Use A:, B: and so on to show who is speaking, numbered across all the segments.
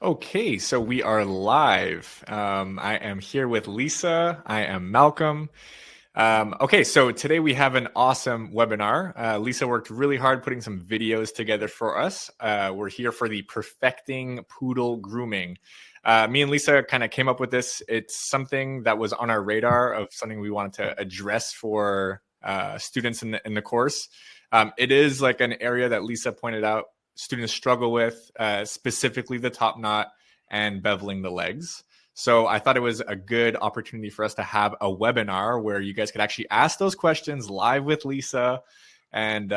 A: Okay, so we are live. I am here with Lisa. I am Malcolm. Okay, so today we have an awesome webinar. Lisa worked really hard putting some videos together for us. We're here for the Perfecting Poodle Grooming. Me and Lisa kind of came up with this. It's something that was on our radar of something we wanted to address for students in the course. It is like an area that Lisa pointed out students struggle with, specifically the top knot and beveling the legs. So I thought it was a good opportunity for us to have a webinar where you guys could actually ask those questions live with Lisa, and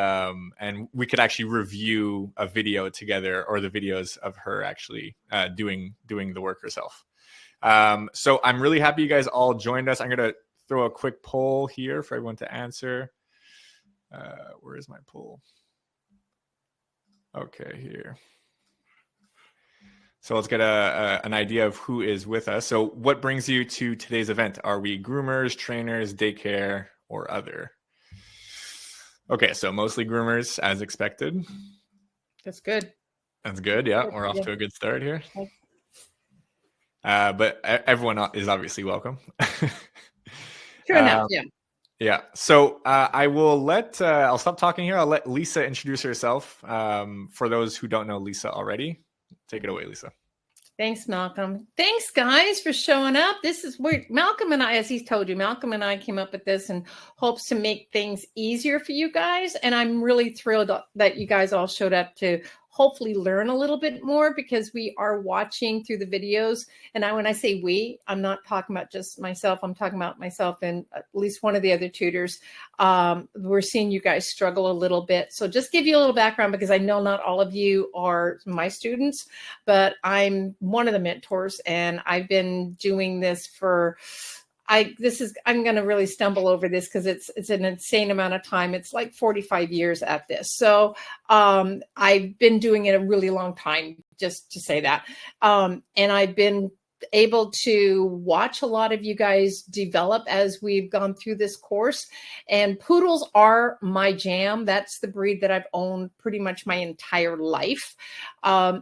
A: we could actually review a video together, or the videos of her actually doing the work herself. So I'm really happy you guys all joined us. I'm going to throw a quick poll here for everyone to answer. Where is my poll? Okay, here. So let's get an idea of who is with us. So what brings you to today's event? Are we groomers, trainers, daycare, or other? Okay, so mostly groomers as expected.
B: That's good.
A: That's good. Yeah, we're off to a good start here. But everyone is obviously welcome.
B: True enough, yeah.
A: Yeah. So I will let, I'll stop talking here. I'll let Lisa introduce herself. For those who don't know Lisa already, take it away, Lisa.
B: Thanks, Malcolm. Thanks, guys, for showing up. This is where Malcolm and I, as he's told you, Malcolm and I came up with this in hopes to make things easier for you guys. And I'm really thrilled that you guys all showed up to hopefully learn a little bit more, because we are watching through the videos. And when I say we, I'm not talking about just myself. I'm talking about myself and at least one of the other tutors. We're seeing you guys struggle a little bit. So just give you a little background, because I know not all of you are my students, but I'm one of the mentors, and I've been doing this for I'm going to really stumble over this because it's an insane amount of time. It's like 45 years at this. So I've been doing it a really long time, just to say that. And I've been able to watch a lot of you guys develop as we've gone through this course. And poodles are my jam. That's the breed that I've owned pretty much my entire life.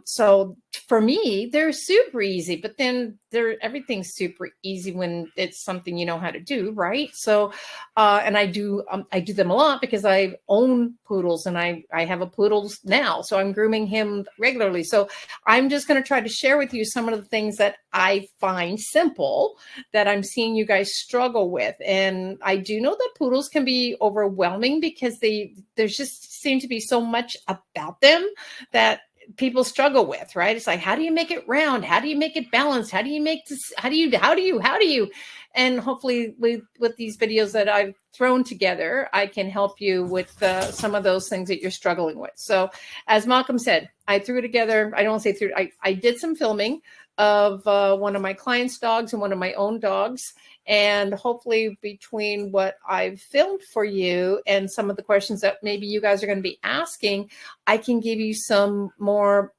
B: So for me, they're super easy, but then everything's super easy when it's something you know how to do, right? So, and I do them a lot because I own poodles, and I have a poodle now, so I'm grooming him regularly. So I'm just going to try to share with you some of the things that I find simple that I'm seeing you guys struggle with. And I do know that poodles can be overwhelming because there's just seem to be so much about them that people struggle with, right? It's like, how do you make it round? How do you make it balanced? How do you make this? How do you? And hopefully with these videos that I've thrown together, I can help you with some of those things that you're struggling with. So as Malcolm said, I threw together, I don't say threw, I did some filming of one of my clients' dogs and one of my own dogs. And hopefully between what I've filmed for you and some of the questions that maybe you guys are going to be asking, I can give you some more,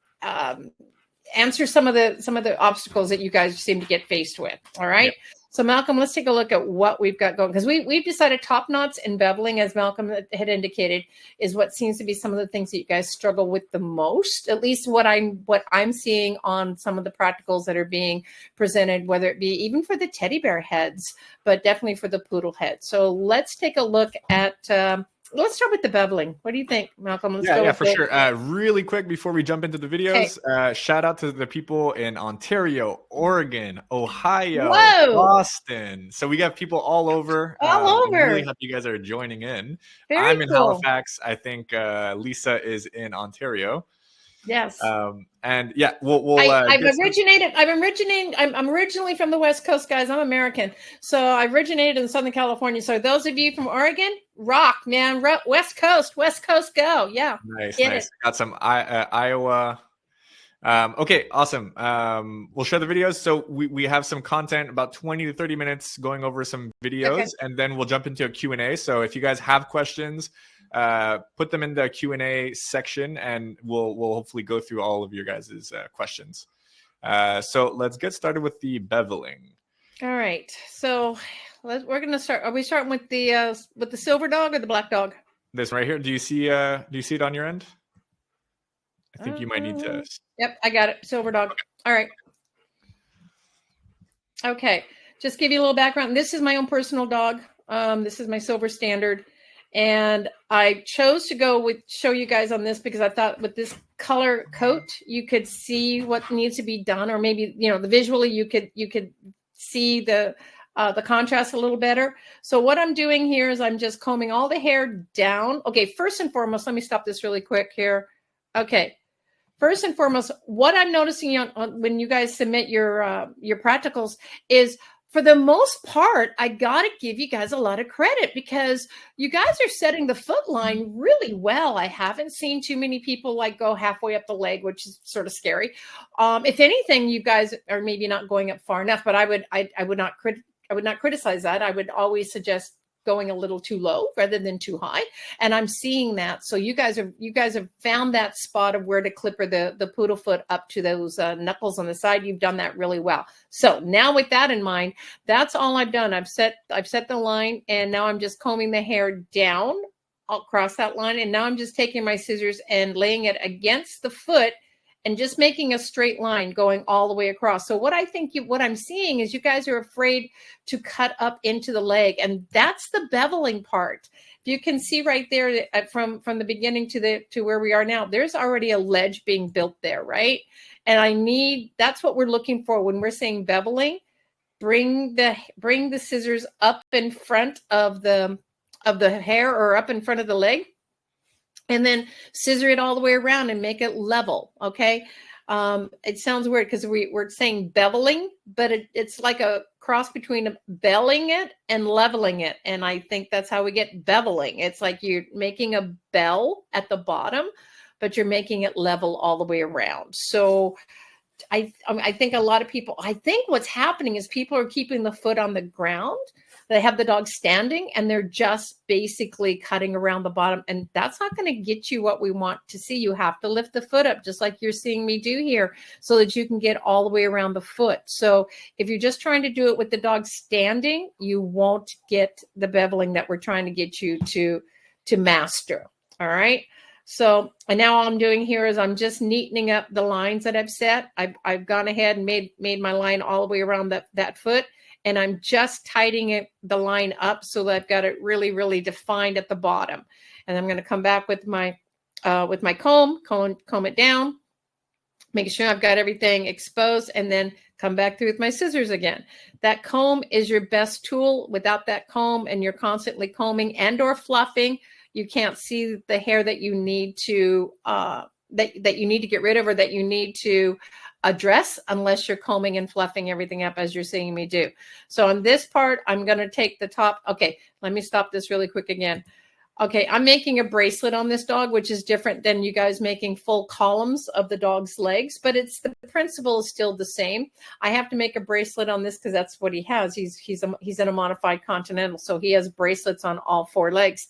B: answer some of the obstacles that you guys seem to get faced with. All right. Yep. So Malcolm, let's take a look at what we've got going, because we've decided top knots and beveling, as Malcolm had indicated, is what seems to be some of the things that you guys struggle with the most, at least what I'm seeing on some of the practicals that are being presented, whether it be even for the teddy bear heads, but definitely for the poodle head. So let's take a look at, let's start with the beveling. What do you think, Malcolm?
A: Yeah, for sure. Really quick before we jump into the videos, shout out to the people in Ontario, Oregon, Ohio, Boston. So we got people all over. I'm really happy you guys are joining in. I'm in Halifax. I think Lisa is in Ontario.
B: Yes.
A: And yeah, we'll
B: I'm originally from the West Coast, guys. I'm American. So I originated in Southern California. So those of you from Oregon, rock, man. West Coast, go. Yeah.
A: Nice. Got some Iowa. Okay, awesome. We'll share the videos. So we have some content, about 20 to 30 minutes, going over some videos, and then we'll jump into a Q&A. So if you guys have questions, put them in the Q&A section, and we'll hopefully go through all of your guys' questions. So let's get started with the beveling.
B: All right. So we're going to start. Are we starting with the silver dog or the black dog?
A: This right here. Do you see it on your end? I think you might need to.
B: Yep, I got it. Silver dog. All right. Okay. Just give you a little background. This is my own personal dog. This is my silver standard. And I chose to go with show you guys on this because I thought with this color coat, you could see what needs to be done, or maybe, you know, the visually you could see the contrast a little better. So what I'm doing here is I'm just combing all the hair down. Okay, first and foremost, let me stop this really quick here. Okay. First and foremost, what I'm noticing when you guys submit your practicals is, for the most part, I got to give you guys a lot of credit because you guys are setting the foot line really well. I haven't seen too many people like go halfway up the leg, which is sort of scary. If anything, you guys are maybe not going up far enough, but I would not criticize that. I would always suggest going a little too low rather than too high. And I'm seeing that. So you guys have found that spot of where to clipper the poodle foot up to those knuckles on the side. You've done that really well. So now with that in mind, that's all I've done. I've set the line, and now I'm just combing the hair down across that line. And now I'm just taking my scissors and laying it against the foot and just making a straight line going all the way across. So what I'm seeing is you guys are afraid to cut up into the leg, and that's the beveling part. If you can see right there from the beginning to where we are now, there's already a ledge being built there, right? And that's what we're looking for when we're saying beveling. Bring the scissors up in front of the hair, or up in front of the leg, and then scissor it all the way around and make it level. Okay. It sounds weird because we're saying beveling, but it's like a cross between belling it and leveling it. And I think that's how we get beveling. It's like you're making a bell at the bottom, but you're making it level all the way around. So I think a lot of people, I think what's happening is people are keeping the foot on the ground. They have the dog standing and they're just basically cutting around the bottom. And that's not going to get you what we want to see. You have to lift the foot up, just like you're seeing me do here, so that you can get all the way around the foot. So if you're just trying to do it with the dog standing, you won't get the beveling that we're trying to get you to master. All right. So, and now all I'm doing here is I'm just neatening up the lines that I've set. I've gone ahead and made my line all the way around that foot. And I'm just tightening the line up so that I've got it really, really defined at the bottom. And I'm going to come back with my comb it down, making sure I've got everything exposed, and then come back through with my scissors again. That comb is your best tool. Without that comb, and you're constantly combing and or fluffing, you can't see the hair that you need to that you need to get rid of, or that you need to address, unless you're combing and fluffing everything up as you're seeing me do. So on this part, I'm going to take the top. Okay, let me stop this really quick again. Okay, I'm making a bracelet on this dog, which is different than you guys making full columns of the dog's legs, but the principle is still the same. I have to make a bracelet on this because that's what he has. He's in a modified continental, so he has bracelets on all four legs.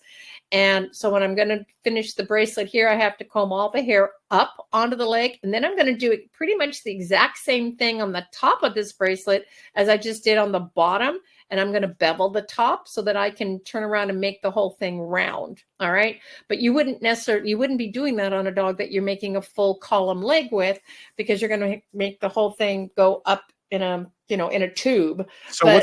B: And so when I'm going to finish the bracelet here, I have to comb all the hair up onto the leg, and then I'm going to do it pretty much the exact same thing on the top of this bracelet as I just did on the bottom. And I'm going to bevel the top so that I can turn around and make the whole thing round. All right. But you wouldn't be doing that on a dog that you're making a full column leg with, because you're going to make the whole thing go up in a tube.
A: So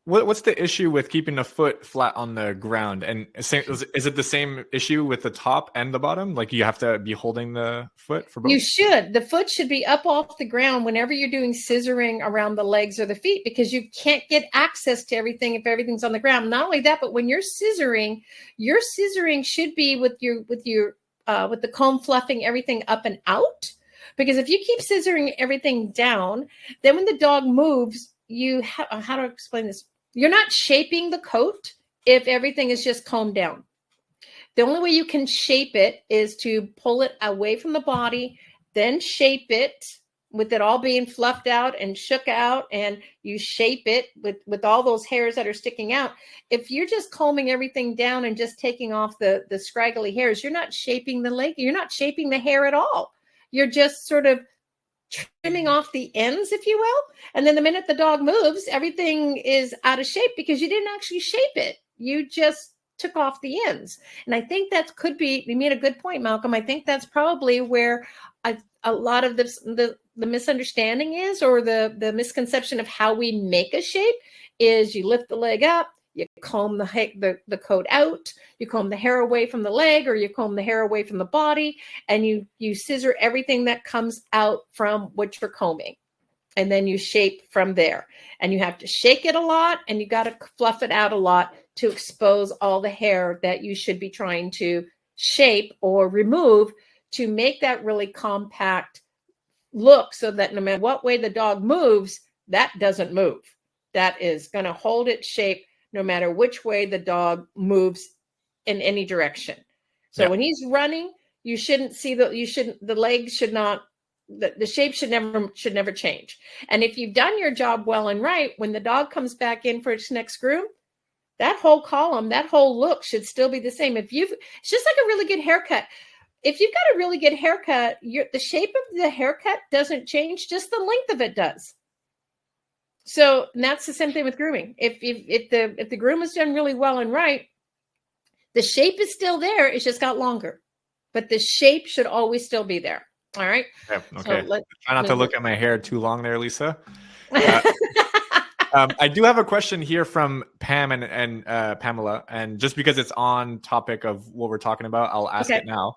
A: what's the issue with keeping the foot flat on the ground? And is it the same issue with the top and the bottom? Like you have to be holding the foot for both?
B: You should. The foot should be up off the ground whenever you're doing scissoring around the legs or the feet, because you can't get access to everything if everything's on the ground. Not only that, but when you're scissoring, your scissoring should be with the comb fluffing everything up and out. Because if you keep scissoring everything down, then when the dog moves, how to explain this? You're not shaping the coat if everything is just combed down. The only way you can shape it is to pull it away from the body, then shape it with it all being fluffed out and shook out, and you shape it with all those hairs that are sticking out. If you're just combing everything down and just taking off the scraggly hairs, you're not shaping the leg. You're not shaping the hair at all. You're just sort of trimming off the ends, if you will. And then the minute the dog moves, everything is out of shape because you didn't actually shape it. You just took off the ends. And I think that could be, you made a good point, Malcolm. I think that's probably where a lot of the misunderstanding is, or the misconception of how we make a shape is you lift the leg up, you comb the coat out, you comb the hair away from the leg, or you comb the hair away from the body, and you scissor everything that comes out from what you're combing. And then you shape from there. And you have to shake it a lot, and you got to fluff it out a lot to expose all the hair that you should be trying to shape or remove to make that really compact look, so that no matter what way the dog moves, that doesn't move. That is going to hold its shape no matter which way the dog moves in any direction. So when he's running, you shouldn't see the legs should not, the shape should never change. And if you've done your job well and right, when the dog comes back in for its next groom, that whole column, that whole look should still be the same. It's just like a really good haircut. If you've got a really good haircut, the shape of the haircut doesn't change, just the length of it does. So that's the same thing with grooming. If the groom is done really well and right, the shape is still there. It's just got longer, but the shape should always still be there. All right.
A: Yep, okay. So try not to look at my hair too long there, Lisa. I do have a question here from Pam and Pamela, and just because it's on topic of what we're talking about, I'll ask it now.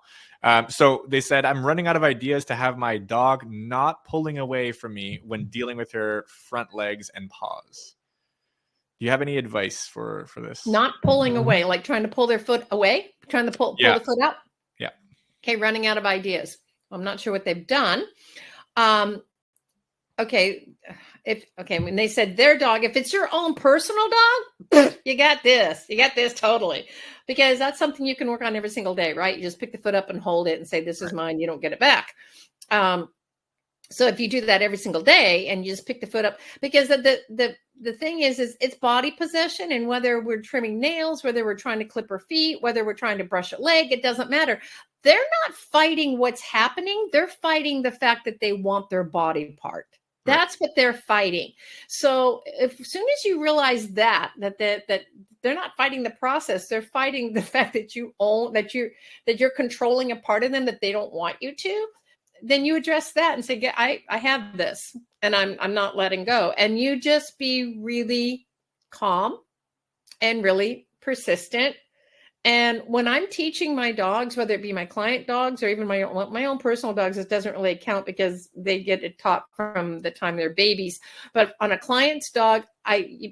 A: So they said, I'm running out of ideas to have my dog not pulling away from me when dealing with her front legs and paws. Do you have any advice for this?
B: Not pulling away, like trying to pull their foot away, trying to pull the foot out?
A: Yeah.
B: Okay, running out of ideas. I'm not sure what they've done. Okay. When they said their dog, if it's your own personal dog, you got this. You got this totally. Because that's something you can work on every single day, right? You just pick the foot up and hold it and say, this is mine. You don't get it back. So if you do that every single day and you just pick the foot up, because the thing is it's body possession, and whether we're trimming nails, whether we're trying to clip her feet, whether we're trying to brush a leg, it doesn't matter. They're not fighting what's happening. They're fighting the fact that they want their body part. That's what they're fighting. So as soon as you realize that they're not fighting the process, they're fighting the fact that you're controlling a part of them that they don't want you to, then you address that and say, I have this and I'm not letting go. And you just be really calm and really persistent. And when I'm teaching my dogs, whether it be my client dogs or even my own personal dogs, it doesn't really count because they get it taught from the time they're babies. But on a client's dog,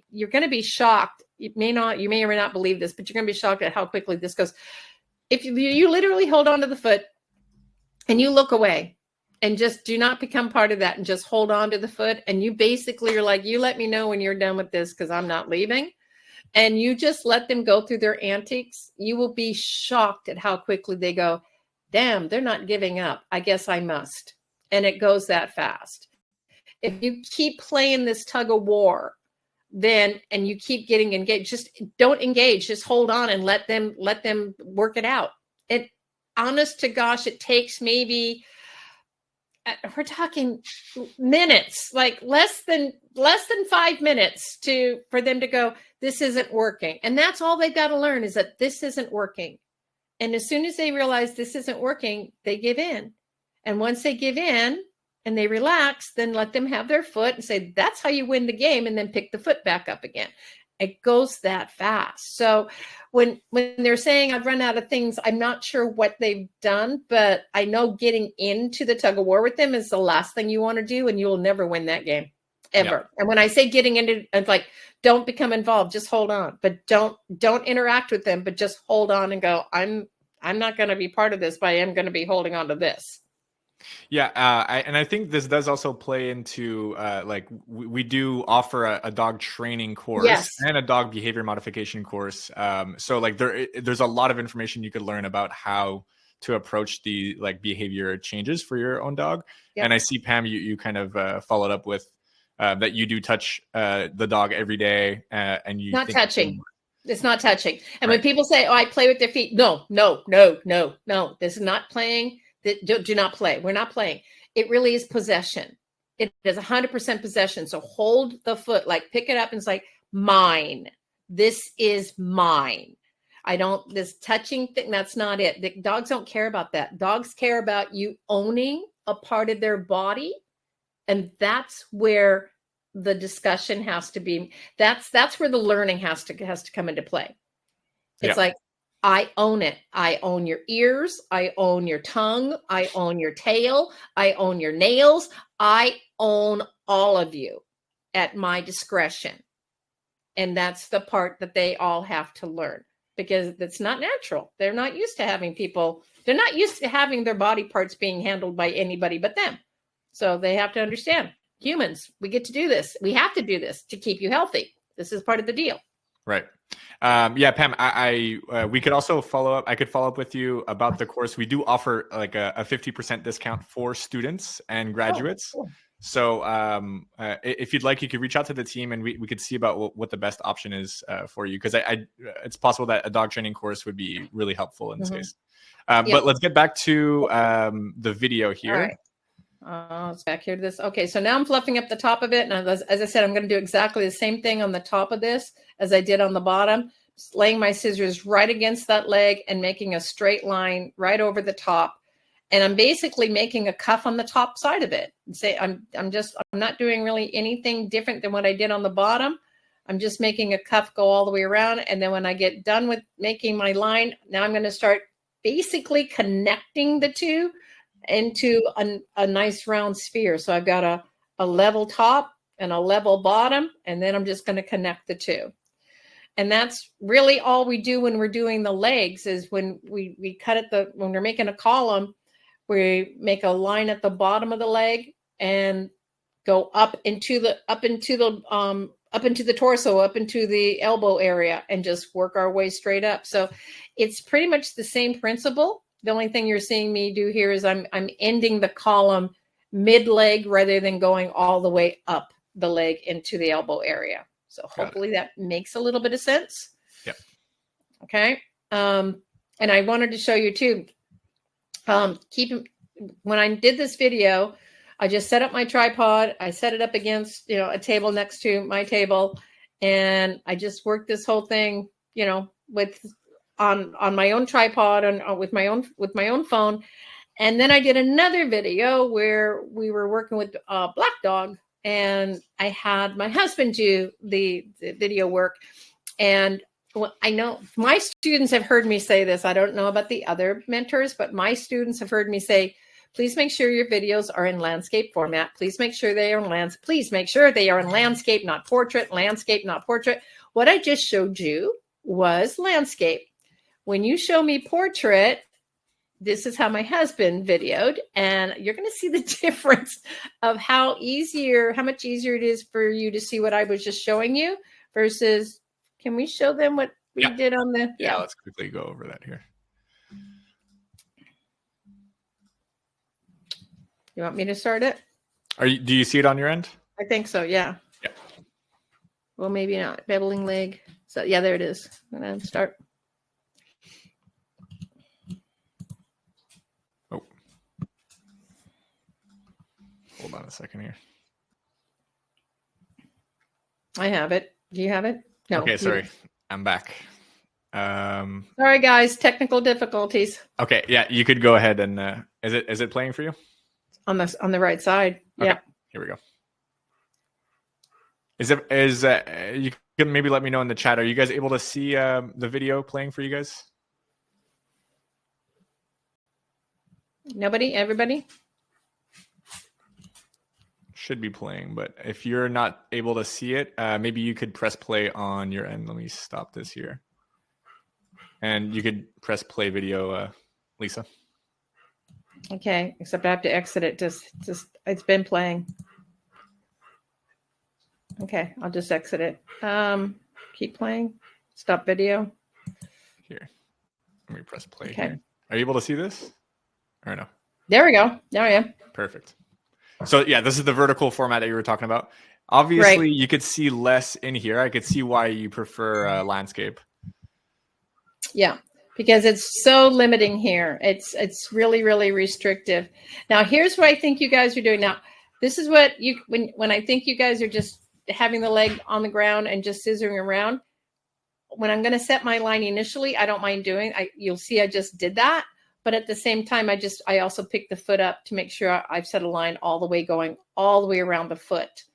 B: you're going to be shocked. You may or may not believe this, but you're going to be shocked at how quickly this goes. If you literally hold on to the foot and you look away and just do not become part of that and just hold on to the foot, and you basically are like, you let me know when you're done with this because I'm not leaving. And you just let them go through their antics, you will be shocked at how quickly they go, damn, they're not giving up. I guess I must. And it goes that fast. If you keep playing this tug of war, and you keep getting engaged, just don't engage, just hold on and let them work it out. It, honest to gosh, it takes maybe, we're talking minutes, like less than 5 minutes for them to go, this isn't working. And that's all they've got to learn, is that this isn't working. And as soon as they realize this isn't working, they give in. And once they give in and they relax, then let them have their foot and say, that's how you win the game. And then pick the foot back up again. It goes that fast. So when they're saying I've run out of things, I'm not sure what they've done, but I know getting into the tug of war with them is the last thing you want to do, and you will never win that game ever. Yeah. And when I say getting into, it's like, don't become involved, just hold on, but don't interact with them, but just hold on and go, I'm not going to be part of this, but I am going to be holding on to this.
A: Yeah, I think this does also play into like we do offer a dog training course and a dog behavior modification course. So like there's a lot of information you could learn about how to approach the like behavior changes for your own dog. Yep. And I see, Pam, you kind of followed up with that you do touch the dog every day, and you
B: not touching. It's not touching. And when people say, "Oh, I play with their feet," no, this is not playing. Do not play. We're not playing. It really is possession. It is 100% possession. So hold the foot, like pick it up and it's like, mine. This is mine. This touching thing, that's not it. The dogs don't care about that. Dogs care about you owning a part of their body. And that's where the discussion has to be. That's where the learning has to come into play. It's like, I own it. I own your ears. I own your tongue. I own your tail. I own your nails. I own all of you at my discretion. And that's the part that they all have to learn, because it's not natural. They're not used to having people. They're not used to having their body parts being handled by anybody but them. So they have to understand, humans, we get to do this. We have to do this to keep you healthy. This is part of the deal.
A: Right. Yeah, Pam, we could also follow up. I could follow up with you about the course. We do offer like a 50% discount for students and graduates.
B: Oh, cool.
A: So if you'd like, you could reach out to the team and we could see about what the best option is for you. Because it's possible that a dog training course would be really helpful in this case. But let's get back to the video here.
B: All right. It's back here to this. Okay, so now I'm fluffing up the top of it. And as I said, I'm going to do exactly the same thing on the top of this as I did on the bottom. Just laying my scissors right against that leg and making a straight line right over the top. And I'm basically making a cuff on the top side of it. And say I'm not doing really anything different than what I did on the bottom. I'm just making a cuff go all the way around. And then when I get done with making my line, now I'm going to start basically connecting the two into a nice round sphere. So I've got a level top and a level bottom, and then I'm just going to connect the two. And that's really all we do when we're doing the legs, is when we cut at when we're making a column, we make a line at the bottom of the leg and go up into the torso, up into the elbow area, and just work our way straight up. So it's pretty much the same principle. The only thing you're seeing me do here is I'm ending the column mid-leg rather than going all the way up the leg into the elbow area. So hopefully that makes a little bit of sense.
A: Yep.
B: Okay. And I wanted to show you too, when I did this video, I just set up my tripod. I set it up against, a table next to my table. And I just worked this whole thing, on my own tripod and with my own phone. And then I did another video where we were working with a black dog, and I had my husband do the video work. And I know my students have heard me say this. I don't know about the other mentors, but my students have heard me say, please make sure your videos are in landscape format. Please make sure they are in Please make sure they are in landscape, not portrait, landscape, not portrait. What I just showed you was landscape. When you show me portrait, this is how my husband videoed, and you're going to see the difference of how much easier it is for you to see what I was just showing you versus, can we show them what we did on the,
A: yeah, let's quickly go over that here.
B: You want me to start it?
A: Do you see it on your end?
B: I think so. Yeah.
A: Yeah.
B: Well, maybe not. Beveling leg. So yeah, there it is. I'm going to start.
A: Hold on a second here. I
B: have it. Do you have it? No.
A: Okay, sorry. I'm back.
B: Sorry, guys. Technical difficulties.
A: Okay, yeah, you could go ahead and is it playing for you?
B: On the right side.
A: Okay,
B: yeah.
A: Here we go. You can maybe let me know in the chat. Are you guys able to see the video playing for you guys?
B: Nobody? Everybody?
A: Should be playing, but if you're not able to see it, maybe you could press play on your end. Let me stop this here. And you could press play video, Lisa.
B: Okay, except I have to exit it. Just it's been playing. Okay, I'll just exit it. Keep playing. Stop video.
A: Here. Let me press play.
B: Okay.
A: Here. Are you able to see this? Or no?
B: There we go. There I am.
A: Perfect. So yeah, this is the vertical format that you were talking about. Obviously, you could see less in here. I could see why you prefer landscape. Yeah,
B: because it's so limiting here. It's really, really restrictive. Now, here's what I think you guys are doing. Now, this is what when I think you guys are just having the leg on the ground and just scissoring around. When I'm going to set my line initially, I don't mind doing. You'll see I just did that. but at the same time, I also pick the foot up to make sure I've set a line all the way going all the way around the foot.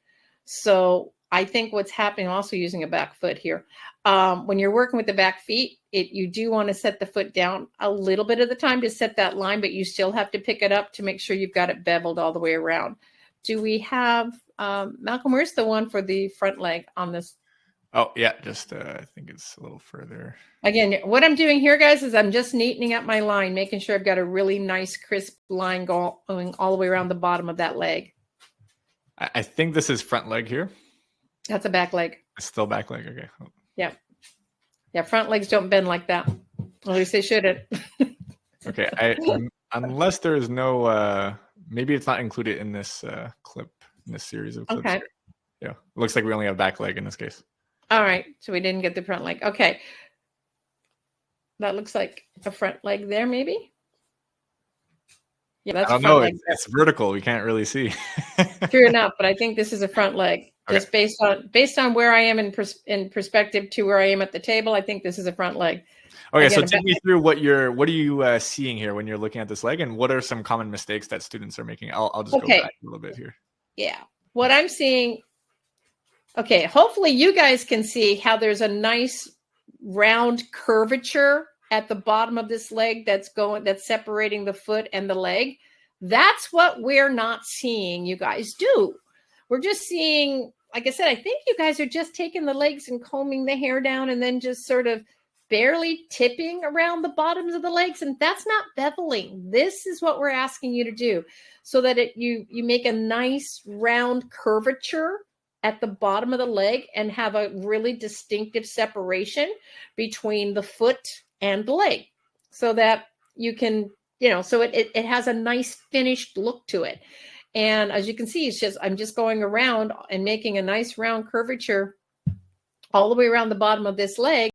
B: So I think what's happening, also using a back foot here, when you're working with the back feet, you do want to set the foot down a little bit of the time to set that line, but you still have to pick it up to make sure you've got it beveled all the way around. Do we have, Malcolm, where's the one for the front leg on this?
A: Oh, yeah, just I think it's a little further.
B: Again, what I'm doing here, guys, is I'm just neatening up my line, making sure I've got a really nice, crisp line going all the way around the bottom of that leg.
A: I think this is front leg here.
B: That's a back leg.
A: It's still back leg. Okay.
B: Yeah. Yeah, front legs don't bend like that. At least they shouldn't.
A: Okay. Unless there is no, maybe it's not included in this clip, in this series of clips.
B: Okay.
A: Here. Yeah. Looks like we only have back leg in this case.
B: All right. So we didn't get the front leg. Okay. That looks like a front leg there, maybe. Yeah, that's
A: I don't know. It's vertical. We can't really see.
B: True enough, but I think this is a front leg. Okay. Just based on where I am in perspective to where I am at the table, I think this is a front leg.
A: Okay, again, so take me through what are you seeing here when you're looking at this leg, and what are some common mistakes that students are making? I'll just go back a little bit here.
B: Yeah, what I'm seeing. Okay, hopefully you guys can see how there's a nice round curvature at the bottom of this leg that's separating the foot and the leg. That's what we're not seeing you guys do. We're just seeing, like I said, I think you guys are just taking the legs and combing the hair down and then just sort of barely tipping around the bottoms of the legs. And that's not beveling. This is what we're asking you to do so that you make a nice round curvature at the bottom of the leg and have a really distinctive separation between the foot and the leg so that you can, so it has a nice finished look to it. And as you can see, I'm just going around and making a nice round curvature all the way around the bottom of this leg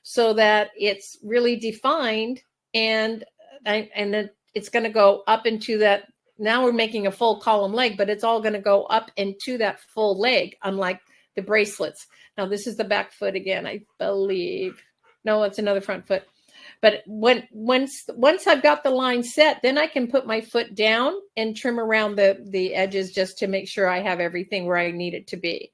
B: so that it's really defined, and then it's going to go up into that. Now we're making a full column leg, but it's all going to go up into that full leg, unlike the bracelets. Now this is the back foot again, I believe. No, it's another front foot. But once I've got the line set, then I can put my foot down and trim around the edges just to make sure I have everything where I need it to be.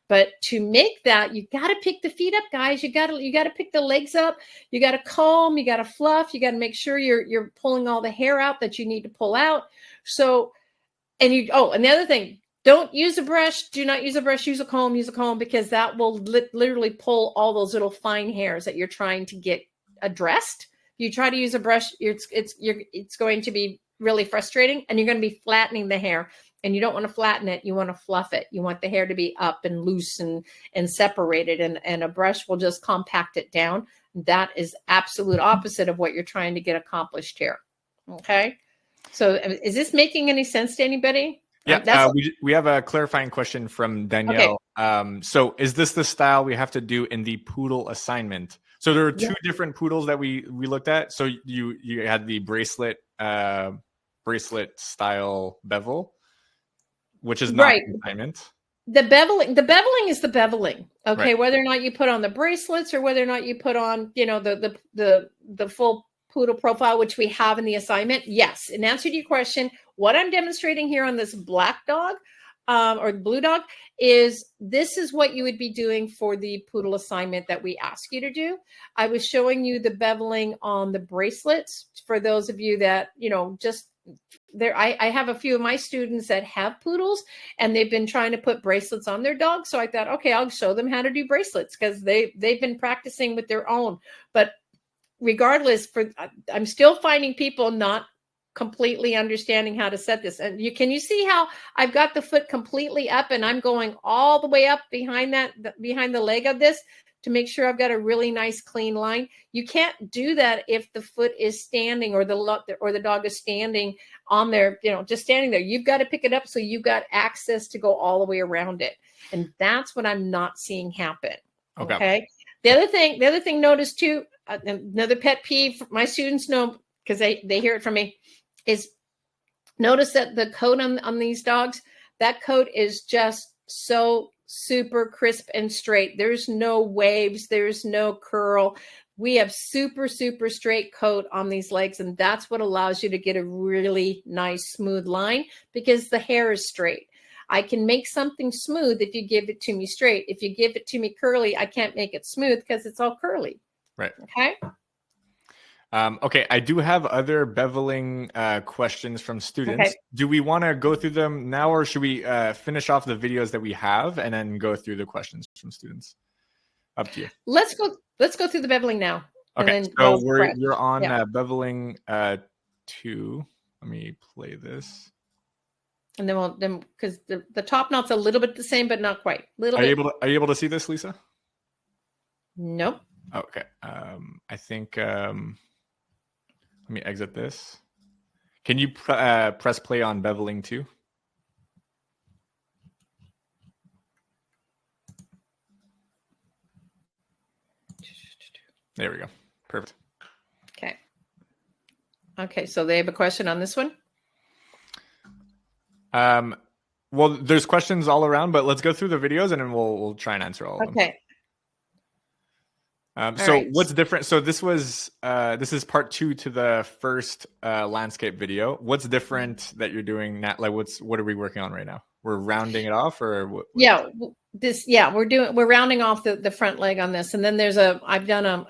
B: But to make that, you got to pick the feet up, guys. You got to pick the legs up. You got to comb. You got to fluff. You got to make sure you're pulling all the hair out that you need to pull out. So, and the other thing, don't use a brush. Do not use a brush. Use a comb. Use a comb, because that will literally pull all those little fine hairs that you're trying to get addressed. You try to use a brush, it's going to be really frustrating, and you're going to be flattening the hair. And you don't want to flatten it. You want to fluff it. You want the hair to be up and loose and separated. And a brush will just compact it down. That is absolute opposite of what you're trying to get accomplished here. Okay. So is this making any sense to anybody?
A: Yeah. We have a clarifying question from Danielle. Okay. So is this the style we have to do in the poodle assignment? So there are two different poodles that we looked at. So you had the bracelet style bevel, which is not
B: right.
A: assignment.
B: The beveling is the beveling. Okay. Right. Whether or not you put on the bracelets or whether or not you put on, the full poodle profile, which we have in the assignment. Yes. In answer to your question, what I'm demonstrating here on this black dog or blue dog this is what you would be doing for the poodle assignment that we ask you to do. I was showing you the beveling on the bracelets for those of you that, just there. I have a few of my students that have poodles and they've been trying to put bracelets on their dogs. So I thought, okay, I'll show them how to do bracelets because they've been practicing with their own. But regardless, I'm still finding people not completely understanding how to set this. And can you see how I've got the foot completely up and I'm going all the way up behind the leg of this to make sure I've got a really nice clean line. You can't do that if the foot is standing or the dog is standing on there, just standing there. You've got to pick it up so you've got access to go all the way around it. And that's what I'm not seeing happen. Okay. The other thing notice too, another pet peeve my students know because they hear it from me, is notice that the coat on these dogs, that coat is just so super crisp and straight. There's no waves. There's no curl. We have super, super straight coat on these legs, and that's what allows you to get a really nice smooth line because the hair is straight. I can make something smooth if you give it to me straight. If you give it to me curly, I can't make it smooth because it's all curly.
A: Right.
B: Okay.
A: Okay, I do have other beveling questions from students.
B: Okay.
A: Do we want to go through them now, or should we finish off the videos that we have and then go through the questions from students? Up to you.
B: Let's go through the beveling now.
A: Okay, so you're on beveling 2. Let me play this.
B: And then because the top knot's a little bit the same, but not quite.
A: Are you able to see this, Lisa?
B: Nope.
A: Okay. I think let me exit this. Can you press play on beveling 2? There we go. Perfect.
B: Okay. Okay, so they have a question on this one?
A: Well, there's questions all around, but let's go through the videos and then we'll try and answer all of them.
B: Okay.
A: So right. What's different? So this is part 2 to the first landscape video. What's different that you're doing now? Like what are we working on right now? We're rounding it off, or what?
B: Yeah, we're rounding off the front leg on this, and then I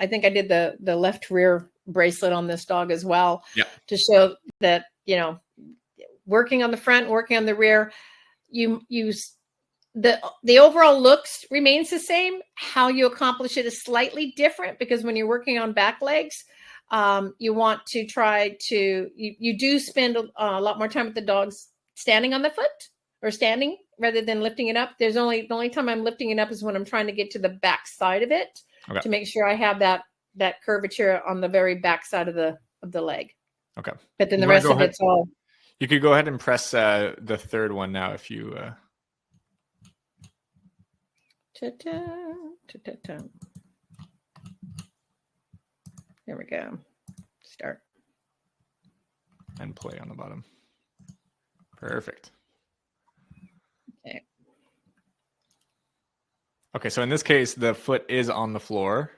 B: think I did the left rear bracelet on this dog as well.
A: Yeah.
B: To show that working on the front, working on the rear, you use. The overall looks remains the same. How you accomplish it is slightly different because when you're working on back legs, you want to try to, you do spend a lot more time with the dogs standing on the foot or standing rather than lifting it up. The only time I'm lifting it up is when I'm trying to get to the back side of it to make sure I have that curvature on the very back side of the leg.
A: Okay.
B: But then the rest of it's all.
A: You could go ahead and press the third one now if you.
B: There we go. Start.
A: And play on the bottom. Perfect.
B: Okay.
A: Okay, so in this case, the foot is on the floor.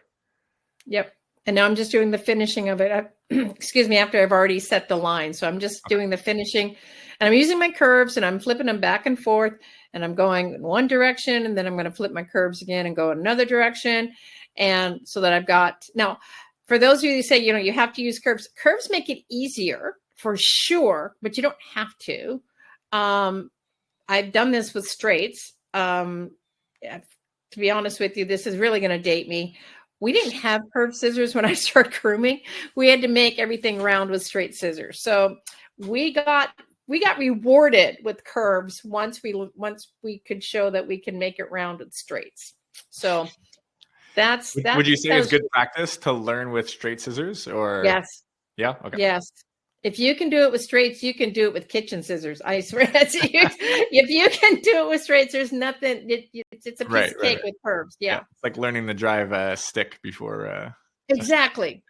B: Yep. And now I'm just doing the finishing of it. Excuse me, after I've already set the line. So I'm just doing the finishing. And I'm using my curves and I'm flipping them back and forth. And I'm going in one direction. And then I'm going to flip my curves again and go in another direction. And so that I've got... Now, for those of you who say, you have to use curves. Curves make it easier for sure, but you don't have to. I've done this with straights. To be honest with you, this is really going to date me. We didn't have curved scissors when I started grooming. We had to make everything round with straight scissors. So we got rewarded with curves once we could show that we can make it round with straights. So that's
A: would you say it's good practice to learn with straight scissors, or?
B: Yes.
A: Yeah. Okay.
B: Yes. If you can do it with straights, you can do it with kitchen scissors. I swear. If you can do it with straights, there's nothing. It's a piece of cake with curves. Yeah.
A: It's like learning to drive a stick before.
B: Exactly.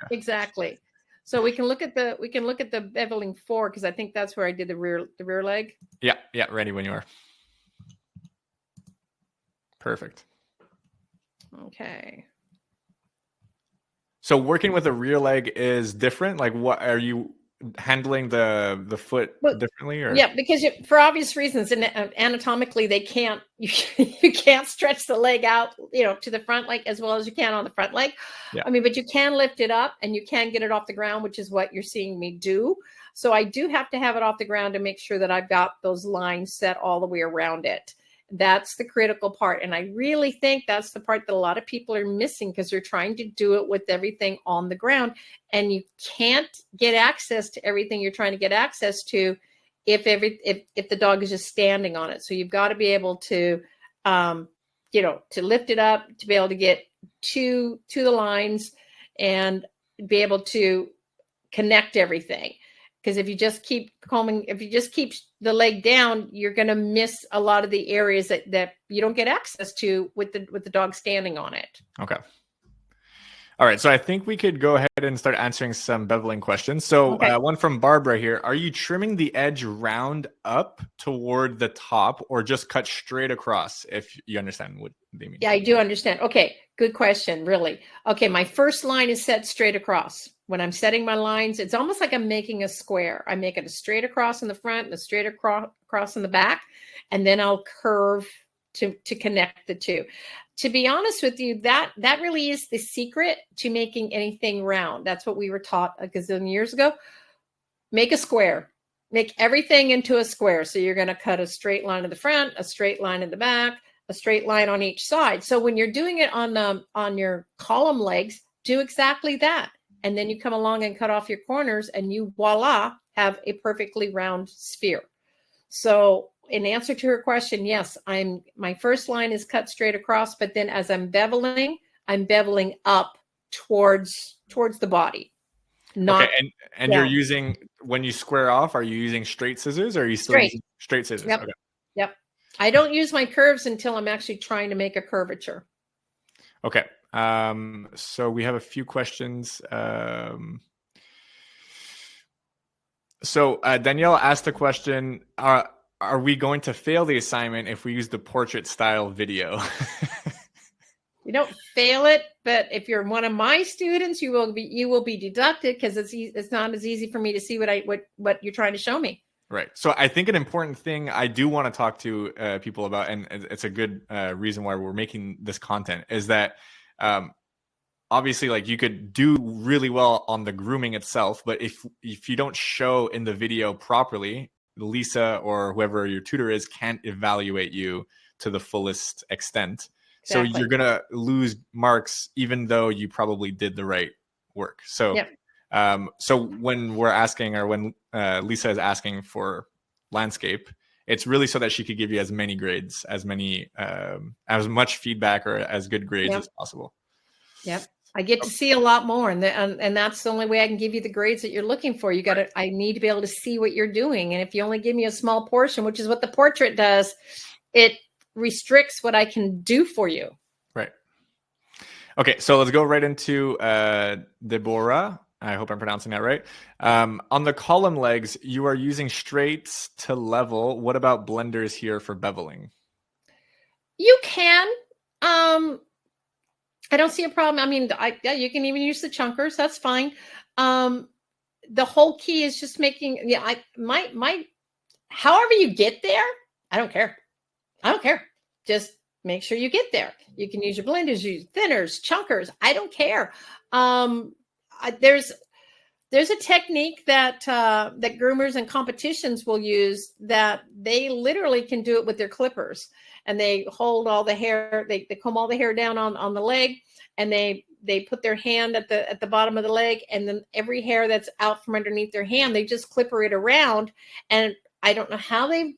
B: So we can look at the beveling 4 because I think that's where I did the rear leg.
A: Yeah. Ready when you are. Perfect.
B: Okay.
A: So working with a rear leg is different. Like, what are you handling the foot differently, or?
B: Yeah, because for obvious reasons, and anatomically, you can't stretch the leg out, to the front leg as well as you can on the front leg.
A: Yeah.
B: I mean, but you can lift it up and you can get it off the ground, which is what you're seeing me do. So I do have to have it off the ground to make sure that I've got those lines set all the way around it. That's the critical part. And I really think that's the part that a lot of people are missing because they're trying to do it with everything on the ground. And you can't get access to everything you're trying to get access to if the dog is just standing on it. So you've got to be able to, to lift it up, to be able to get to the lines and be able to connect everything. Because if you just keep the leg down, you're going to miss a lot of the areas that you don't get access to with the dog standing on it.
A: Okay. All right. So I think we could go ahead and start answering some beveling questions. So one from Barbara here. Are you trimming the edge round up toward the top or just cut straight across, if you understand they mean.
B: Yeah, I do understand. Okay, good question, really. Okay, my first line is set straight across. When I'm setting my lines, it's almost like I'm making a square. I make it a straight across in the front and a straight across in the back, and then I'll curve to connect the two. To be honest with you, that really is the secret to making anything round. That's what we were taught a gazillion years ago. Make a square. Make everything into a square. So you're going to cut a straight line in the front, a straight line in the back, a straight line on each side. So when you're doing it on your column legs, do exactly that. And then you come along and cut off your corners and you voila, have a perfectly round sphere. So in answer to her question, yes, my first line is cut straight across, but then as I'm beveling up towards the body. Not
A: okay, and you're using, when you square off, are you using straight scissors or are you still using straight scissors?
B: Yep.
A: Okay.
B: Yep. I don't use my curves until I'm actually trying to make a curvature.
A: Okay. So we have a few questions. So Danielle asked the question, are we going to fail the assignment if we use the portrait style video?
B: You don't fail it, but if you're one of my students, you will be deducted because it's not as easy for me to see what you're trying to show me.
A: Right. So I think an important thing I do want to talk to people about, and it's a good reason why we're making this content, is that obviously, like, you could do really well on the grooming itself, but if you don't show in the video properly, Lisa or whoever your tutor is can't evaluate you to the fullest extent. Exactly. So you're gonna lose marks even though you probably did the right work. So yep. So when we're asking, or when Lisa is asking for landscape, it's really so that she could give you as many grades, as much feedback or as good grades as possible.
B: Yep. I get to see a lot more, and that's the only way I can give you the grades that you're looking for. I need to be able to see what you're doing. And if you only give me a small portion, which is what the portrait does, it restricts what I can do for you.
A: Right. Okay. So let's go right into Deborah. I hope I'm pronouncing that right. On the column legs, you are using straights to level. What about blenders here for beveling?
B: You can. I don't see a problem. I mean, you can even use the chunkers. That's fine. The whole key is just making, however you get there, I don't care. Just make sure you get there. You can use your blenders, use thinners, chunkers. I don't care. There's a technique that groomers and competitions will use that they literally can do it with their clippers, and they hold all the hair. They comb all the hair down on the leg, and they put their hand at the bottom of the leg, and then every hair that's out from underneath their hand, they just clipper it around. And I don't know how they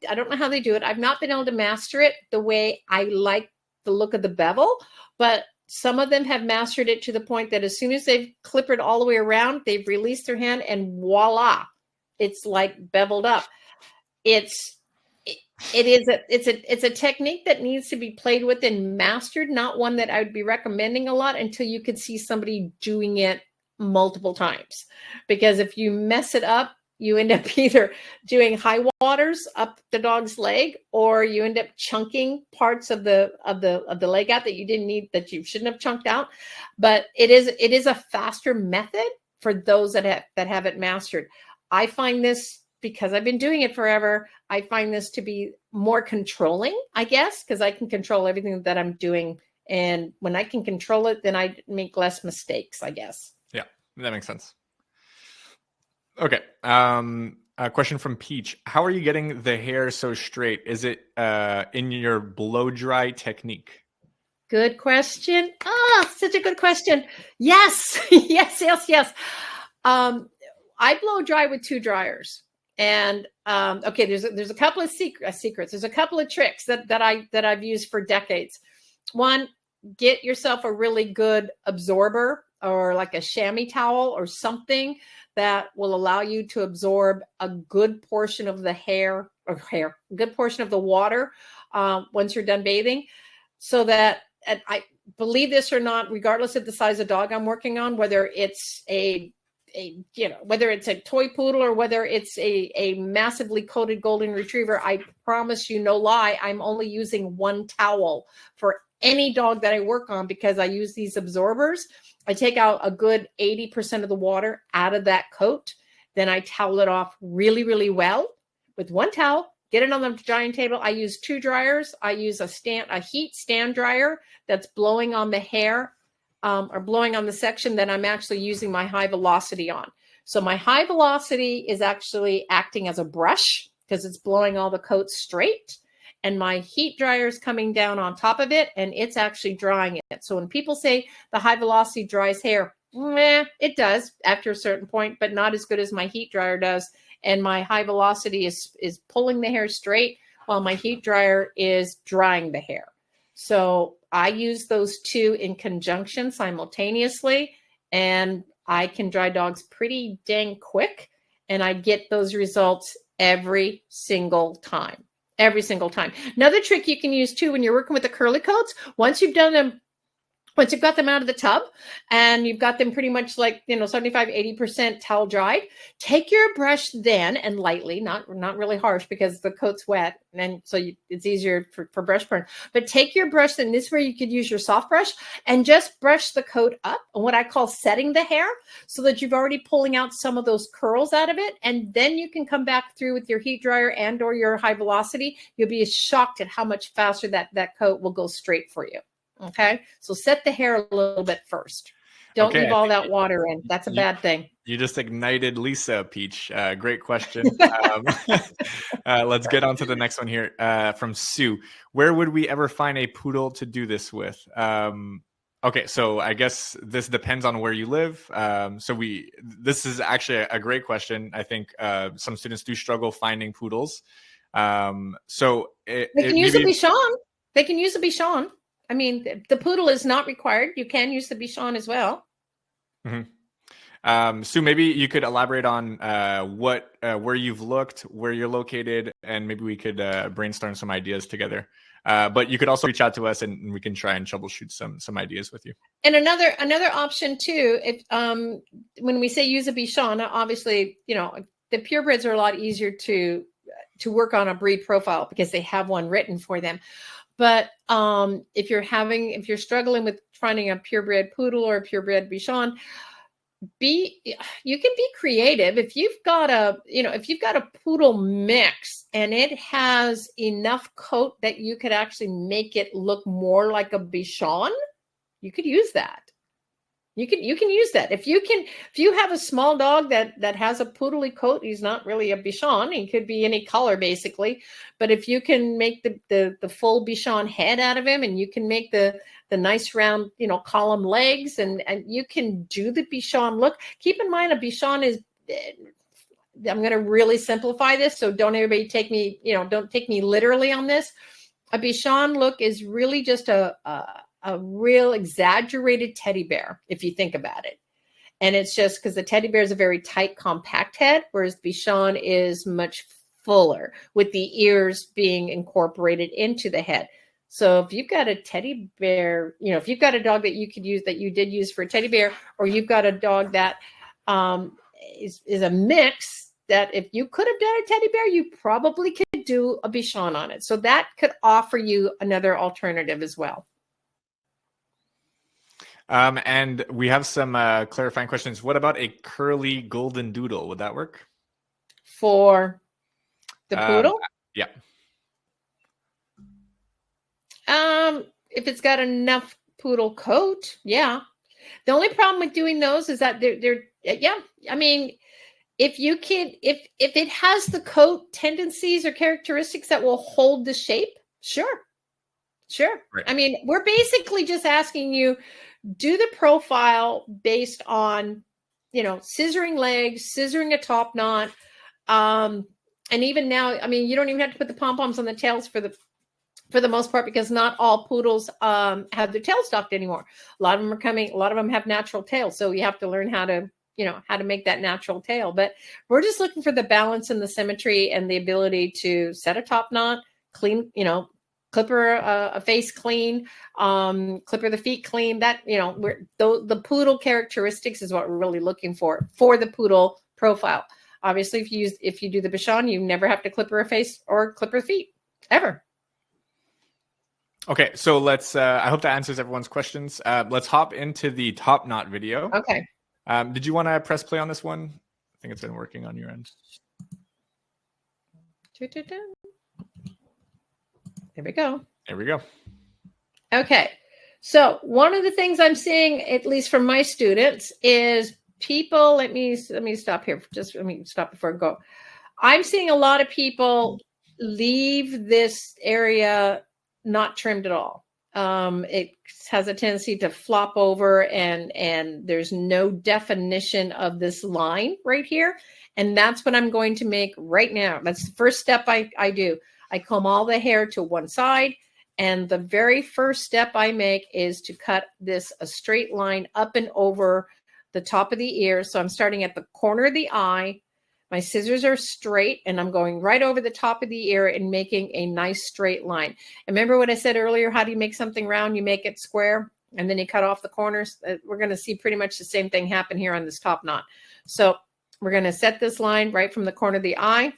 B: do it. I've not been able to master it the way I like the look of the bevel, but some of them have mastered it to the point that as soon as they've clippered all the way around, they've released their hand and voila, it's like beveled up. It's a technique that needs to be played with and mastered, not one that I would be recommending a lot until you could see somebody doing it multiple times. Because if you mess it up, you end up either doing high waters up the dog's leg, or you end up chunking parts of the leg out that you didn't need, that you shouldn't have chunked out. But it is a faster method for those that have it mastered. I find this, because I've been doing it forever, I find this to be more controlling, I guess, because I can control everything that I'm doing. And when I can control it, then I make less mistakes, I guess.
A: Yeah, that makes sense. Okay. A question from Peach. How are you getting the hair so straight? Is it in your blow dry technique?
B: Good question. Such a good question. Yes. yes. I blow dry with 2 dryers. And okay, there's a couple of secrets. There's a couple of tricks that I've used for decades. One, get yourself a really good absorber, or like a chamois towel or something that will allow you to absorb a good portion of the a good portion of the water once you're done bathing. So that, and I believe this or not, regardless of the size of dog I'm working on, whether it's whether it's a toy poodle or whether it's a massively coated golden retriever, I promise you, no lie, I'm only using 1 towel for any dog that I work on, because I use these absorbers. I take out a good 80% of the water out of that coat. Then I towel it off really, really well with one towel, get it on the drying table. I use 2 dryers. I use a heat stand dryer that's blowing on the hair or blowing on the section that I'm actually using my high velocity on. So my high velocity is actually acting as a brush because it's blowing all the coats straight. And my heat dryer is coming down on top of it, and it's actually drying it. So when people say the high velocity dries hair, it does after a certain point, but not as good as my heat dryer does. And my high velocity is pulling the hair straight while my heat dryer is drying the hair. So I use those 2 in conjunction simultaneously, and I can dry dogs pretty dang quick, and I get those results every single time. Every single time. Another trick you can use too when you're working with the curly coats, once you've got them out of the tub and you've got them pretty much like, 75, 80% towel dried, take your brush then and lightly, not really harsh because the coat's wet. And so it's easier for brush burn, but take your brush. And this is where you could use your soft brush and just brush the coat up on what I call setting the hair so that you've already pulling out some of those curls out of it. And then you can come back through with your heat dryer and or your high velocity. You'll be shocked at how much faster that coat will go straight for you. Okay, so set the hair a little bit first. Don't leave all that water in. That's a bad thing.
A: You just ignited Lisa, Peach. Great question. Let's get on to the next one here from Sue. Where would we ever find a poodle to do this with? Okay, so I guess this depends on where you live. This is actually a great question. I think some students do struggle finding poodles.
B: They can use a Bichon. They can use a Bichon. I mean, the poodle is not required. You can use the Bichon as well.
A: Mm-hmm. Sue, maybe you could elaborate on where you've looked, where you're located, and maybe we could brainstorm some ideas together. But you could also reach out to us, and we can try and troubleshoot some ideas with you.
B: And another option too, if when we say use a Bichon, obviously, the purebreds are a lot easier to work on a breed profile because they have one written for them. But if you're struggling with finding a purebred poodle or a purebred Bichon, you can be creative. If you've got a poodle mix and it has enough coat that you could actually make it look more like a Bichon, you could use that. You can use that. If you have a small dog that has a poodly coat, he's not really a Bichon. He could be any color basically. But if you can make the full Bichon head out of him, and you can make the nice round, column legs, and you can do the Bichon look. Keep in mind, a Bichon is, I'm going to really simplify this, so don't everybody take me, don't take me literally on this. A Bichon look is really just a real exaggerated teddy bear, if you think about it. And it's just because the teddy bear is a very tight, compact head, whereas Bichon is much fuller, with the ears being incorporated into the head. So if you've got a teddy bear, if you've got a dog that you could use, that you did use for a teddy bear, or you've got a dog that is a mix, that if you could have done a teddy bear, you probably could do a Bichon on it. So that could offer you another alternative as well.
A: And we have some clarifying questions. What about a curly golden doodle? Would that work?
B: For the poodle?
A: Yeah.
B: If it's got enough poodle coat, yeah. The only problem with doing those is that they're I mean, if it has the coat tendencies or characteristics that will hold the shape, sure. Right. I mean, we're basically just asking you, do the profile based on, scissoring legs, scissoring a top knot. And even now, I mean, you don't even have to put the pom-poms on the tails for the most part, because not all poodles have their tails docked anymore. A lot of them have natural tails. So you have to learn how to make that natural tail. But we're just looking for the balance and the symmetry and the ability to set a top knot, clean, clipper a face clean, clipper the feet clean. That, the poodle characteristics is what we're really looking for the poodle profile. Obviously, if you do the Bichon, you never have to clipper a face or clipper feet ever.
A: Okay, so let's, I hope that answers everyone's questions. Let's hop into the top knot video.
B: Okay.
A: Did you want to press play on this one? I think it's been working on your end.
B: There we go.
A: There we go.
B: Okay. So one of the things I'm seeing, at least from my students, is people, let me stop here. Let me stop before I go. I'm seeing a lot of people leave this area not trimmed at all. It has a tendency to flop over, and there's no definition of this line right here. And that's what I'm going to make right now. That's the first step I do. I comb all the hair to one side. And the very first step I make is to cut this a straight line up and over the top of the ear. So I'm starting at the corner of the eye. My scissors are straight, and I'm going right over the top of the ear and making a nice straight line. And remember what I said earlier? How do you make something round? You make it square, and then you cut off the corners. We're going to see pretty much the same thing happen here on this top knot. So we're going to set this line right from the corner of the eye,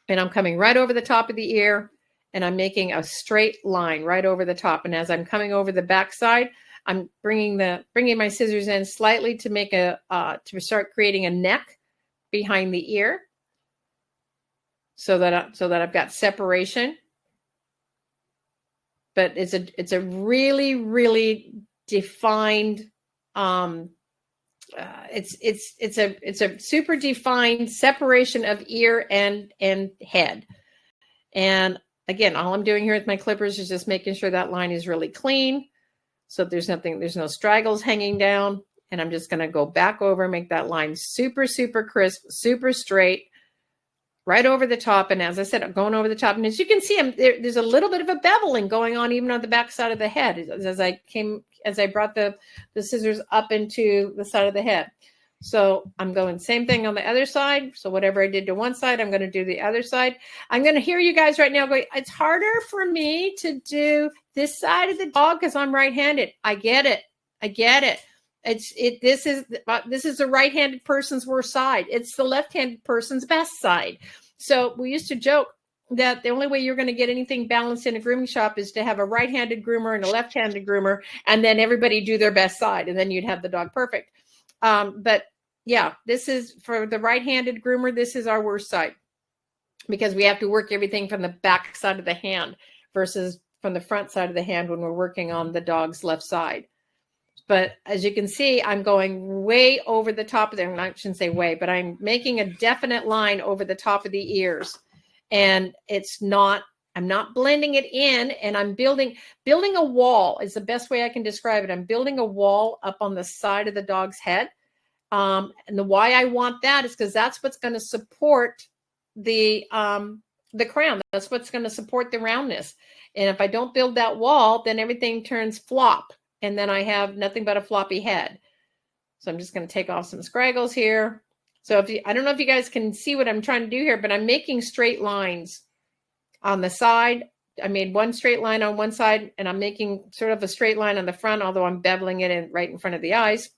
B: and I'm coming right over the top of the ear, and I'm making a straight line right over the top. And as I'm coming over the back side, I'm bringing my scissors in slightly to make to start creating a neck behind the ear, so that I've got separation. But it's a really, really defined. It's a super defined separation of ear and head. And again, all I'm doing here with my clippers is just making sure that line is really clean, so there's no straggles hanging down. And I'm just going to go back over and make that line super, super crisp, super straight, right over the top. And as I said, I'm going over the top. And as you can see, there's a little bit of a beveling going on even on the back side of the head as I brought the scissors up into the side of the head. So I'm going same thing on the other side. So whatever I did to one side, I'm going to do the other side. I'm going to hear you guys right now going, it's harder for me to do this side of the dog because I'm right-handed. I get it. This is the right-handed person's worst side. It's the left-handed person's best side. So we used to joke that the only way you're going to get anything balanced in a grooming shop is to have a right-handed groomer and a left-handed groomer, and then everybody do their best side, and then you'd have the dog perfect. But yeah, this is for the right-handed groomer. This is our worst side because we have to work everything from the back side of the hand versus from the front side of the hand when we're working on the dog's left side. But as you can see, I'm going way over the top of them. I shouldn't say way, but I'm making a definite line over the top of the ears. And I'm not blending it in, and I'm building a wall is the best way I can describe it. I'm building a wall up on the side of the dog's head. And the why I want that is because that's what's going to support the crown. That's what's going to support the roundness. And if I don't build that wall, then everything turns flop. And then I have nothing but a floppy head. So I'm just going to take off some scraggles here. So I don't know if you guys can see what I'm trying to do here, but I'm making straight lines on the side. I made one straight line on one side, and I'm making sort of a straight line on the front, although I'm beveling it right in front of the eyes.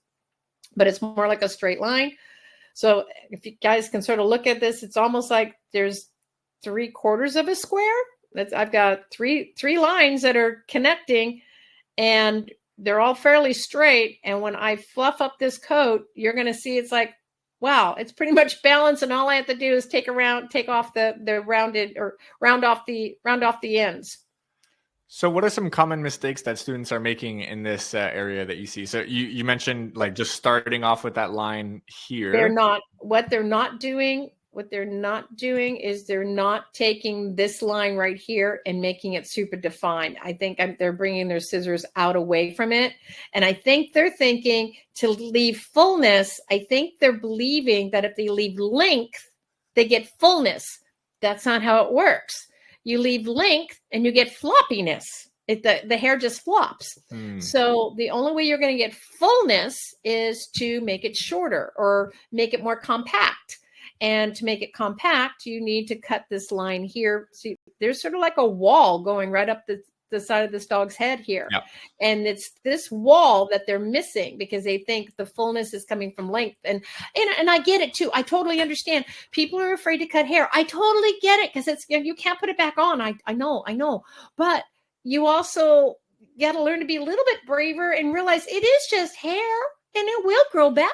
B: But it's more like a straight line. So if you guys can sort of look at this, it's almost like there's 3/4 of a square. I've got three lines that are connecting, and they're all fairly straight. And when I fluff up this coat, you're going to see it's like, wow, it's pretty much balanced. And all I have to do is take off the rounded or round off the ends.
A: So what are some common mistakes that students are making in this area that you see? So you mentioned like just starting off with that line here.
B: What they're not doing is they're not taking this line right here and making it super defined. I think they're bringing their scissors out away from it. And I think they're thinking to leave fullness. I think they're believing that if they leave length, they get fullness. That's not how it works. You leave length and you get floppiness. The hair just flops. So the only way you're going to get fullness is to make it shorter or make it more compact. And to make it compact, you need to cut this line here. See, there's sort of like a wall going right up the side of this dog's head here. Yep. And it's this wall that they're missing because they think the fullness is coming from length. And I get it too. I totally understand. People are afraid to cut hair. I totally get it because you can't put it back on. I know. But you also got to learn to be a little bit braver and realize it is just hair and it will grow back.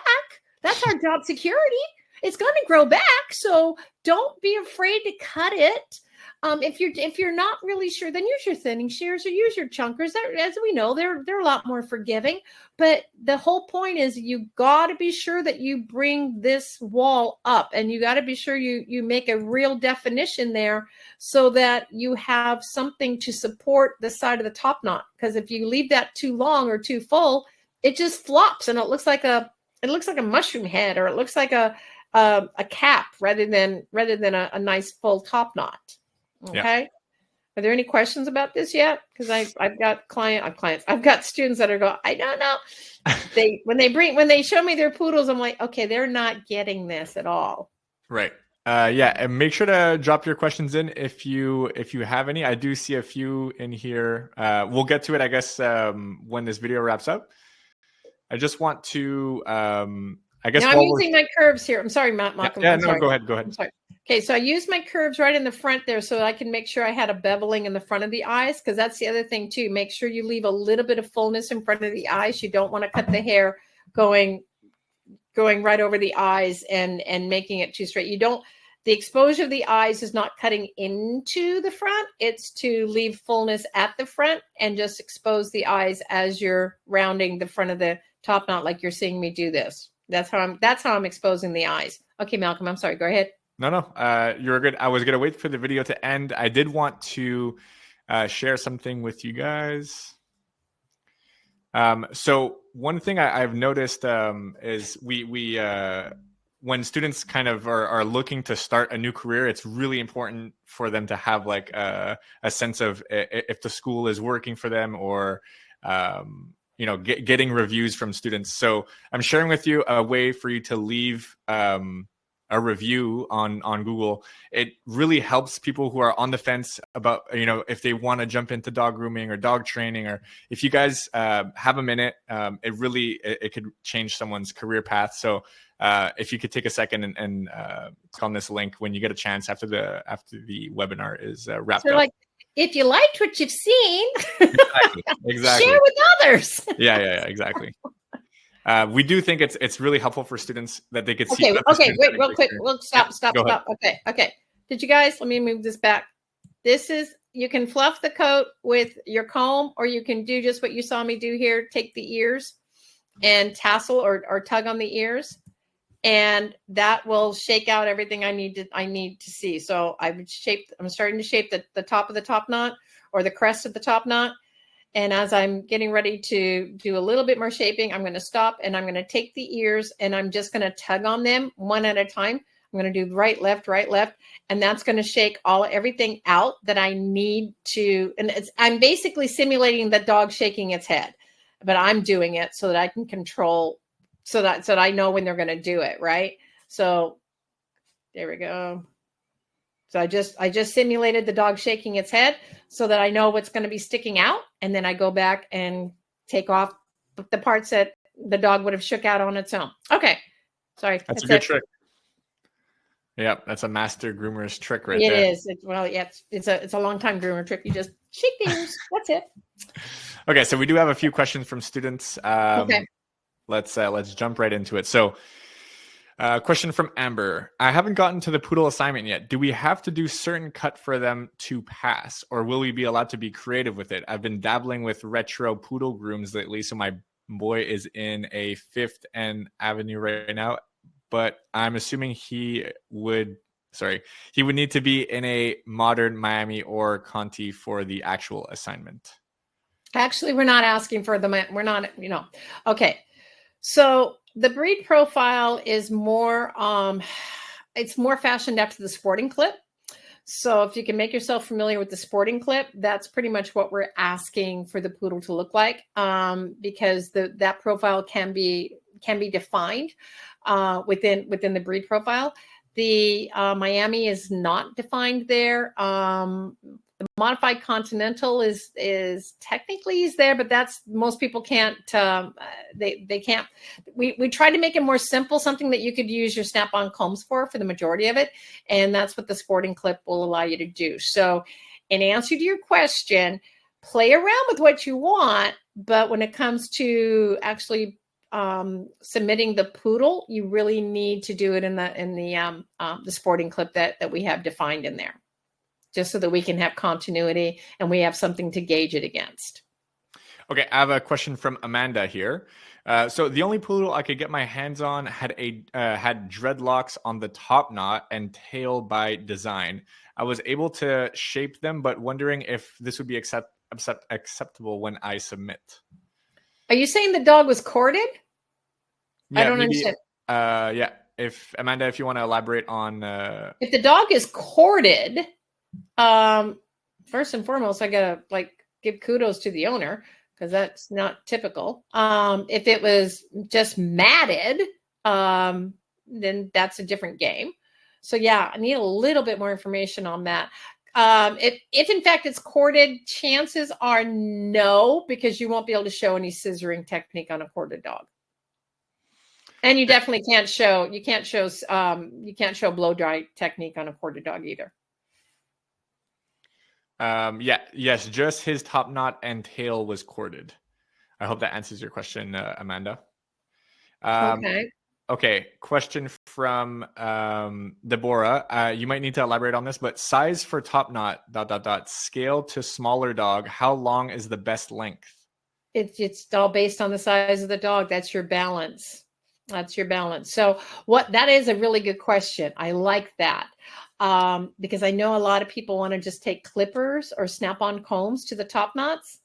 B: That's our job security. It's going to grow back. So don't be afraid to cut it. If you're not really sure, then use your thinning shears or use your chunkers. As we know, they're a lot more forgiving. But the whole point is you got to be sure that you bring this wall up, and you got to be sure you make a real definition there so that you have something to support the side of the top knot. Because if you leave that too long or too full, it just flops and it looks like a mushroom head, or it looks like a cap rather than a nice full top knot. Okay. Yeah. Are there any questions about this yet? Because I've got clients. I've got students that are going, I don't know. When they show me their poodles, I'm like, okay, they're not getting this at all.
A: Right. Yeah. And make sure to drop your questions in if you have any. I do see a few in here. We'll get to it, I guess, when this video wraps up. I just want to, I guess.
B: Now I'm using my curves here. I'm sorry, Malcolm.
A: Yeah, no, go ahead.
B: I'm sorry. Okay, so I use my curves right in the front there so I can make sure I had a beveling in the front of the eyes, because that's the other thing too. Make sure you leave a little bit of fullness in front of the eyes. You don't want to cut the hair going right over the eyes and making it too straight. The exposure of the eyes is not cutting into the front. It's to leave fullness at the front and just expose the eyes as you're rounding the front of the top knot, like you're seeing me do this. That's how I'm exposing the eyes. Okay, Malcolm, I'm sorry. Go ahead.
A: No, you're good. I was going to wait for the video to end. I did want to share something with you guys. So one thing I've noticed is we when students kind of are looking to start a new career, it's really important for them to have like a sense of if the school is working for them, or getting reviews from students. So I'm sharing with you a way for you to leave a review on Google. It really helps people who are on the fence about, if they want to jump into dog grooming or dog training, or if you guys have a minute, it could change someone's career path. So if you could take a second and click on this link when you get a chance after the webinar is wrapped up.
B: Like, if you liked what you've seen,
A: exactly.
B: share with others.
A: Yeah, exactly. We do think it's really helpful for students that they could see.
B: Okay, wait, real quick. We'll stop. Okay. Did you guys, let me move this back. You can fluff the coat with your comb, or you can do just what you saw me do here. Take the ears and tassel or tug on the ears, and that will shake out everything I need to see. So I'm starting to shape the top of the top knot, or the crest of the top knot. And as I'm getting ready to do a little bit more shaping, I'm going to stop and I'm going to take the ears and I'm just going to tug on them one at a time. I'm going to do right, left. And that's going to shake everything out that I need to. And I'm basically simulating the dog shaking its head, but I'm doing it so that I can control, so that I know when they're going to do it. Right. So there we go. So I just simulated the dog shaking its head so that I know what's going to be sticking out. And then I go back and take off the parts that the dog would have shook out on its own. Okay. Sorry.
A: That's a good trick. Yeah, that's a master groomer's trick right there.
B: It is. It's a long time groomer trick. You just shake the ears. That's it.
A: Okay. So we do have a few questions from students. Okay. Let's jump right into it. So question from Amber. I haven't gotten to the poodle assignment yet. Do we have to do certain cut for them to pass, or will we be allowed to be creative with it? I've been dabbling with retro poodle grooms lately, so my boy is in a 5th and Avenue right now, but I'm assuming he would need to be in a modern Miami or Conti for the actual assignment.
B: Actually, we're not asking for them. We're not, Okay. So the breed profile is more, it's more fashioned after the sporting clip. So if you can make yourself familiar with the sporting clip, that's pretty much what we're asking for the poodle to look like, because that profile can be defined within the breed profile. The Miami is not defined there. The modified continental is technically there, but that's, most people can't, they can't. We try to make it more simple, something that you could use your snap-on combs for the majority of it. And that's what the sporting clip will allow you to do. So in answer to your question, play around with what you want, but when it comes to actually submitting the poodle, you really need to do it in the sporting clip that we have defined in there, just so that we can have continuity and we have something to gauge it against.
A: Okay, I have a question from Amanda here. So the only poodle I could get my hands on had dreadlocks on the top knot and tail by design. I was able to shape them, but wondering if this would be acceptable when I submit.
B: Are you saying the dog was corded?
A: Yeah,
B: I don't
A: maybe.
B: understand.
A: Yeah, if Amanda, if you want to elaborate on.
B: If the dog is corded, first and foremost, I gotta give kudos to the owner, because that's not typical. If it was just matted, then that's a different game. So yeah, I need a little bit more information on that. If in fact it's corded, chances are no, because you won't be able to show any scissoring technique on a corded dog. And you definitely can't show blow dry technique on a corded dog either.
A: Yes, just his top knot and tail was corded. I hope that answers your question, Amanda.
B: Okay.
A: Okay, question from Deborah. You might need to elaborate on this, but size for top knot, ... scale to smaller dog. How long is the best length?
B: It's all based on the size of the dog. That's your balance. That's your balance. So that is a really good question. I like that. Because I know a lot of people want to just take clippers or snap-on combs to the top knots.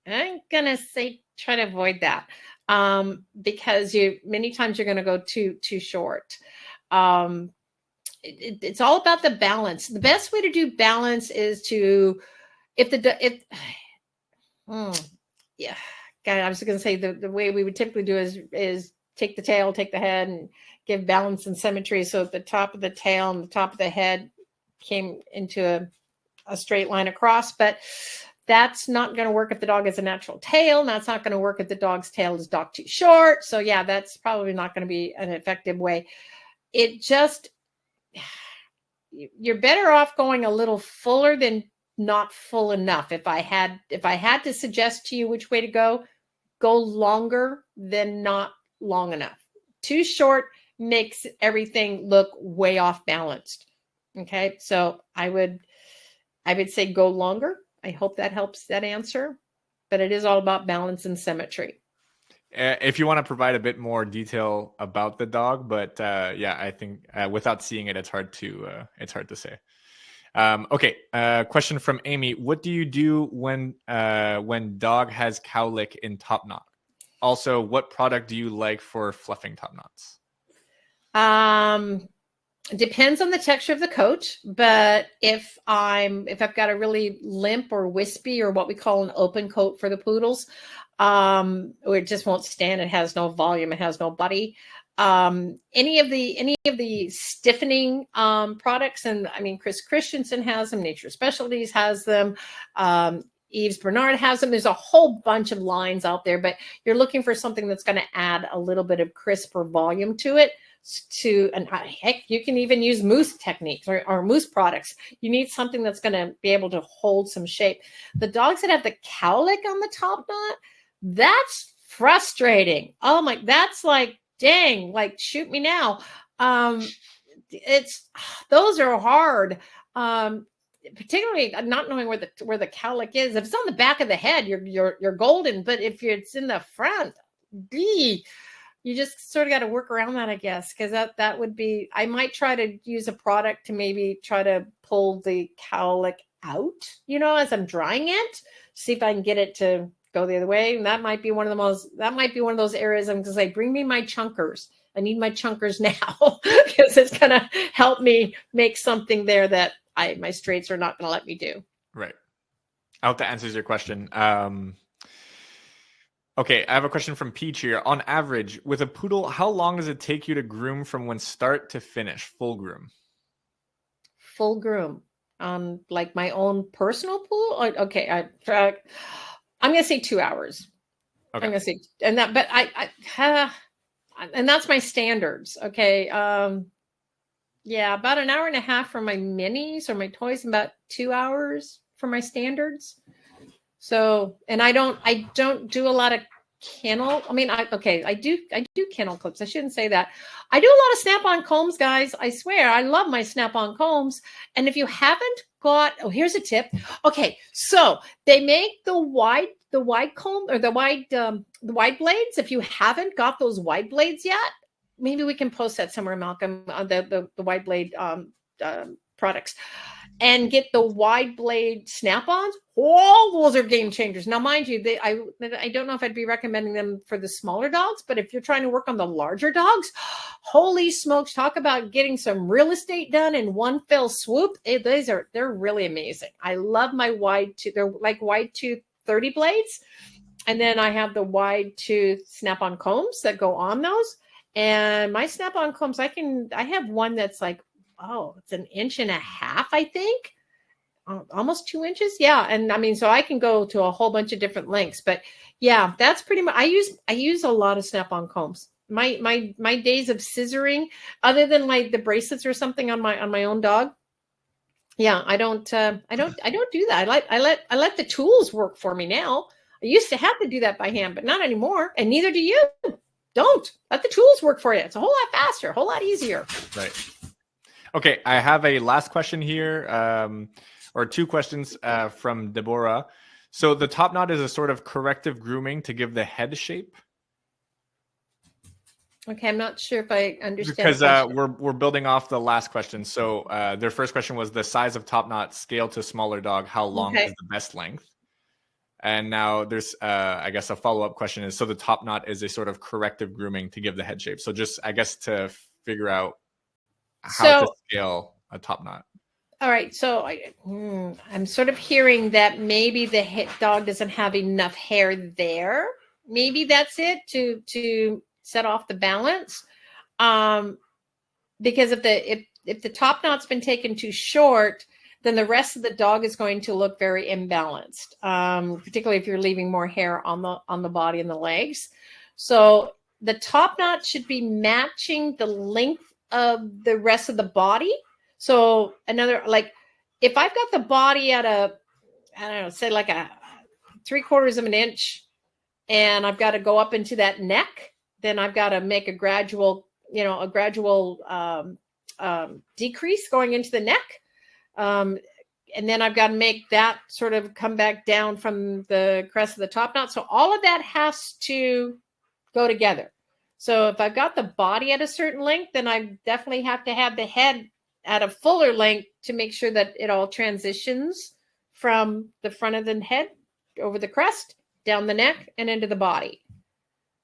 B: I'm going to say try to avoid that. Because many times you're going to go too short. It's all about the balance. The best way to do balance is to, yeah, God, I was going to say the way we would typically do is take the tail, take the head, and give balance and symmetry. So the top of the tail and the top of the head came into a straight line across, but that's not going to work if the dog has a natural tail. And that's not going to work if the dog's tail is docked too short. So yeah, that's probably not going to be an effective way. You're better off going a little fuller than not full enough. If I had to suggest to you which way to go longer than not long enough. Too short makes everything look way off balanced. Okay. So I would say go longer. I hope that helps that answer, but it is all about balance and symmetry.
A: If you want to provide a bit more detail about the dog, but yeah, I think without seeing it, it's hard to say. Okay. Question from Amy. What do you do when dog has cowlick in top knot? Also, what product do you like for fluffing top knots?
B: Depends on the texture of the coat, but if I've got a really limp or wispy or what we call an open coat for the poodles, or it just won't stand, it has no volume, it has no body. Any of the stiffening products, and I mean Chris Christensen has them, Nature Specialties has them, Yves Bernard has them. There's a whole bunch of lines out there, but you're looking for something that's going to add a little bit of crisp or volume to it. And heck, you can even use mousse techniques or mousse products. You need something that's going to be able to hold some shape. The dogs that have the cowlick on the top knot, that's frustrating. Oh my, that's like, dang, like shoot me now. Those are hard. Particularly not knowing where the cowlick is. If it's on the back of the head, you're golden. But if it's in the front, you just sort of got to work around that, I guess, because that would be. I might try to use a product to maybe try to pull the cowlick out, as I'm drying it, see if I can get it to go the other way. And that might be one of those areas I'm going to say, bring me my chunkers. I need my chunkers now because it's going to help me make something there that my straights are not going to let me do.
A: Right. I hope that answers your question. Okay, I have a question from Peach here. On average, with a poodle, how long does it take you to groom from when start to finish, full groom?
B: Full groom on like my own personal pool? Okay, I'm going to say 2 hours. Okay. I'm going to say, and that's my standards. Okay. Yeah, about an hour and a half for my minis or my toys, and about 2 hours for my standards. So, and I don't do a lot of kennel. I mean, I do kennel clips. I shouldn't say that. I do a lot of snap-on combs, guys. I swear, I love my snap-on combs. And if you haven't got, oh, here's a tip. Okay, so they make the wide comb or the wide blades. If you haven't got those wide blades yet, maybe we can post that somewhere, Malcolm, the wide blade products, and get the wide blade snap-ons. All those are game changers. Now, mind you, I don't know if I'd be recommending them for the smaller dogs, but if you're trying to work on the larger dogs, holy smokes, talk about getting some real estate done in one fell swoop. They're really amazing. I love my wide tooth. They're like wide tooth 30 blades. And then I have the wide tooth snap-on combs that go on those. And my snap-on combs, I have one that's like, oh, it's 1.5 inches, I think. Almost 2 inches. Yeah. And I mean, so I can go to a whole bunch of different lengths, but yeah, that's pretty much, I use a lot of snap-on combs. My days of scissoring, other than like the bracelets or something on my own dog. Yeah, I don't do that. I let the tools work for me now. I used to have to do that by hand, but not anymore. And neither do you. Don't let the tools work for you. It's a whole lot faster, a whole lot easier.
A: Right. Okay, I have a last question here, or 2 questions from Deborah. So the top knot is a sort of corrective grooming to give the head shape.
B: Okay, I'm not sure if I understand.
A: Because we're building off the last question. So their first question was the size of top knot scale to smaller dog. How long is the best length? And now there's, I guess, a follow-up question is, so the top knot is a sort of corrective grooming to give the head shape. So just, I guess, to figure out how to scale a top knot.
B: All right. So I'm sort of hearing that maybe the dog doesn't have enough hair there. Maybe that's it to set off the balance. Because if the top knot's been taken too short, then the rest of the dog is going to look very imbalanced, particularly if you're leaving more hair on the body and the legs. So the top knot should be matching the length of the rest of the body. So like if I've got the body at I don't know, say like a 3/4 of an inch, and I've got to go up into that neck, then I've got to make a gradual decrease going into the neck. And then I've got to make that sort of come back down from the crest of the top knot. So all of that has to go together. So if I've got the body at a certain length, then I definitely have to have the head at a fuller length to make sure that it all transitions from the front of the head over the crest, down the neck, and into the body.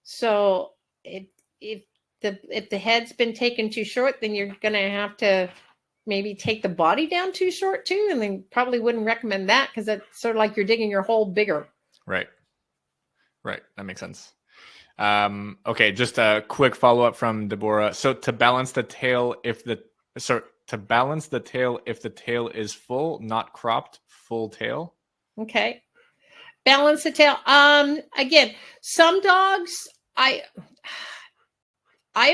B: So if the head's been taken too short, then you're going to have to maybe take the body down too short too, and then probably wouldn't recommend that because that's sort of like you're digging your hole bigger. Right.
A: That makes sense. Okay, just a quick follow-up from Deborah. So to balance the tail if the tail is full, not cropped, full tail.
B: Okay. Balance the tail. Again, some dogs I've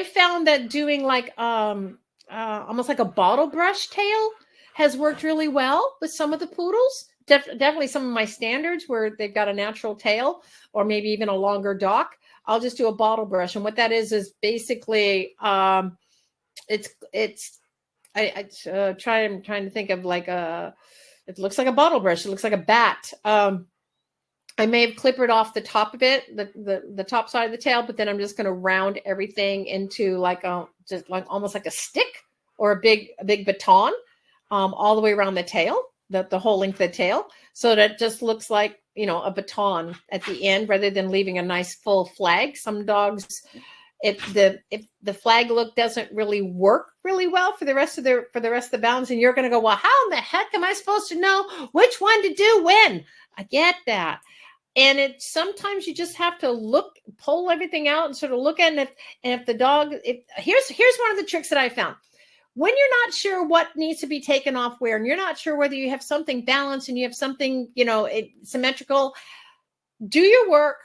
B: found that doing like almost like a bottle brush tail has worked really well with some of the poodles. Definitely some of my standards where they've got a natural tail or maybe even a longer dock. I'll just do a bottle brush. And what that is basically, I'm trying to think of like it looks like a bottle brush. It looks like a bat. I may have clippered off the top of it, the top side of the tail, but then I'm just going to round everything into like just like almost like a stick or a big baton, all the way around the tail, the whole length of the tail. So that it just looks like, a baton at the end rather than leaving a nice full flag. Some dogs, if the flag look doesn't really work really well for the rest of the balance, and you're going to go, well, how in the heck am I supposed to know which one to do when? I get that. And sometimes you just have to pull everything out and sort of look at it. And if the dog, here's one of the tricks that I found. When you're not sure what needs to be taken off where, and you're not sure whether you have something balanced and you have something, symmetrical, do your work,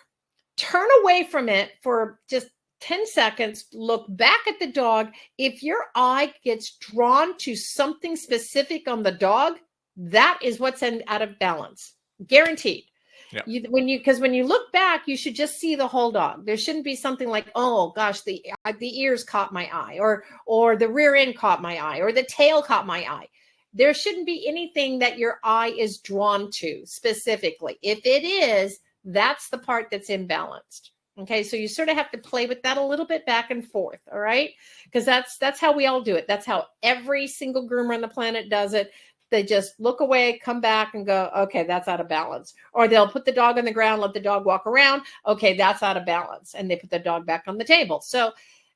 B: turn away from it for just 10 seconds, look back at the dog. If your eye gets drawn to something specific on the dog, that is what's out of balance. Guaranteed.
A: Yeah.
B: Because when you look back, you should just see the whole dog. There shouldn't be something like, oh gosh, the ears caught my eye, or the rear end caught my eye, or the tail caught my eye. There shouldn't be anything that your eye is drawn to specifically. If it is, that's the part that's imbalanced. Okay, so you sort of have to play with that a little bit back and forth. All right, because that's how we all do it. That's how every single groomer on the planet does it. They just look away, come back and go, okay, that's out of balance. Or they'll put the dog on the ground, let the dog walk around. Okay, that's out of balance. And they put the dog back on the table. So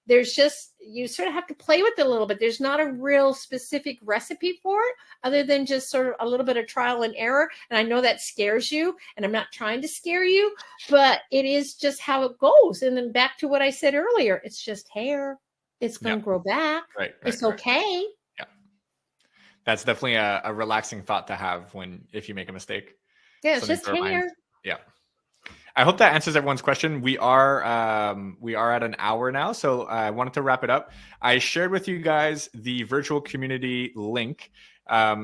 B: there's just, you sort of have to play with it a little bit. There's not a real specific recipe for it other than just sort of a little bit of trial and error. And I know that scares you, and I'm not trying to scare you, but it is just how it goes. And then back to what I said earlier, it's just hair. It's going to grow back.
A: Right.
B: It's okay.
A: That's definitely a relaxing thought to have if you make a mistake.
B: Yeah, it's just hair.
A: Yeah. I hope that answers everyone's question. We are at an hour now, so I wanted to wrap it up. I shared with you guys the virtual community link.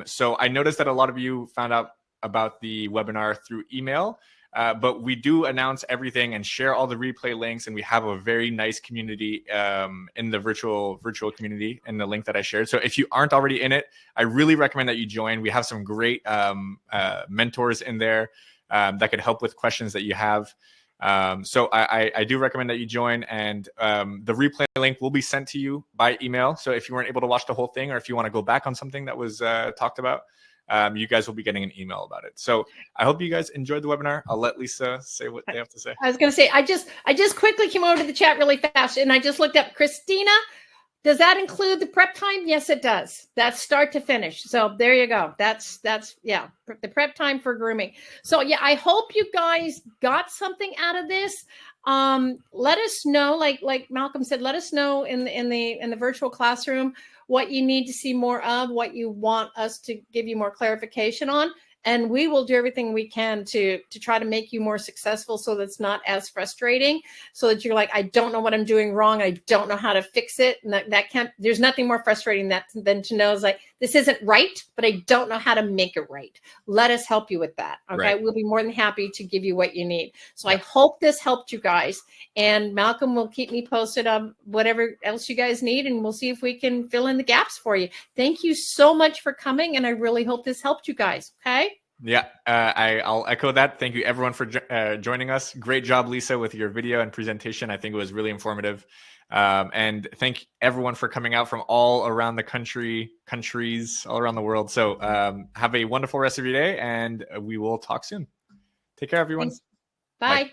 A: So I noticed that a lot of you found out about the webinar through email. But we do announce everything and share all the replay links, and we have a very nice community in the virtual community in the link that I shared. So if you aren't already in it, I really recommend that you join. We have some great mentors in there that could help with questions that you have. So I do recommend that you join, and the replay link will be sent to you by email. So if you weren't able to watch the whole thing, or if you want to go back on something that was talked about, you guys will be getting an email about it. So I hope you guys enjoyed the webinar. I'll let Lisa say what they have to say.
B: I was going to say, I just quickly came over to the chat really fast, and I just looked up Christina. Does that include the prep time? Yes, it does. That's start to finish. So there you go. That's yeah, the prep time for grooming. So yeah, I hope you guys got something out of this. Let us know, like Malcolm said, let us know in the virtual classroom what you need to see more of, what you want us to give you more clarification on. And we will do everything we can to try to make you more successful, so that's not as frustrating, so that you're like, I don't know what I'm doing wrong. I don't know how to fix it. And that can't, there's nothing more frustrating than to know, is like, this isn't right, but I don't know how to make it right. Let us help you with that. Okay. Right. We'll be more than happy to give you what you need. So I hope this helped you guys, and Malcolm will keep me posted on whatever else you guys need, and we'll see if we can fill in the gaps for you. Thank you so much for coming, and I really hope this helped you guys. Okay.
A: Yeah, I'll echo that. Thank you, everyone, for joining us. Great job, Lisa, with your video and presentation. I think it was really informative. And thank everyone for coming out from all around the countries all around the world. So have a wonderful rest of your day, and we will talk soon. Take care, everyone.
B: Thanks. Bye. Bye.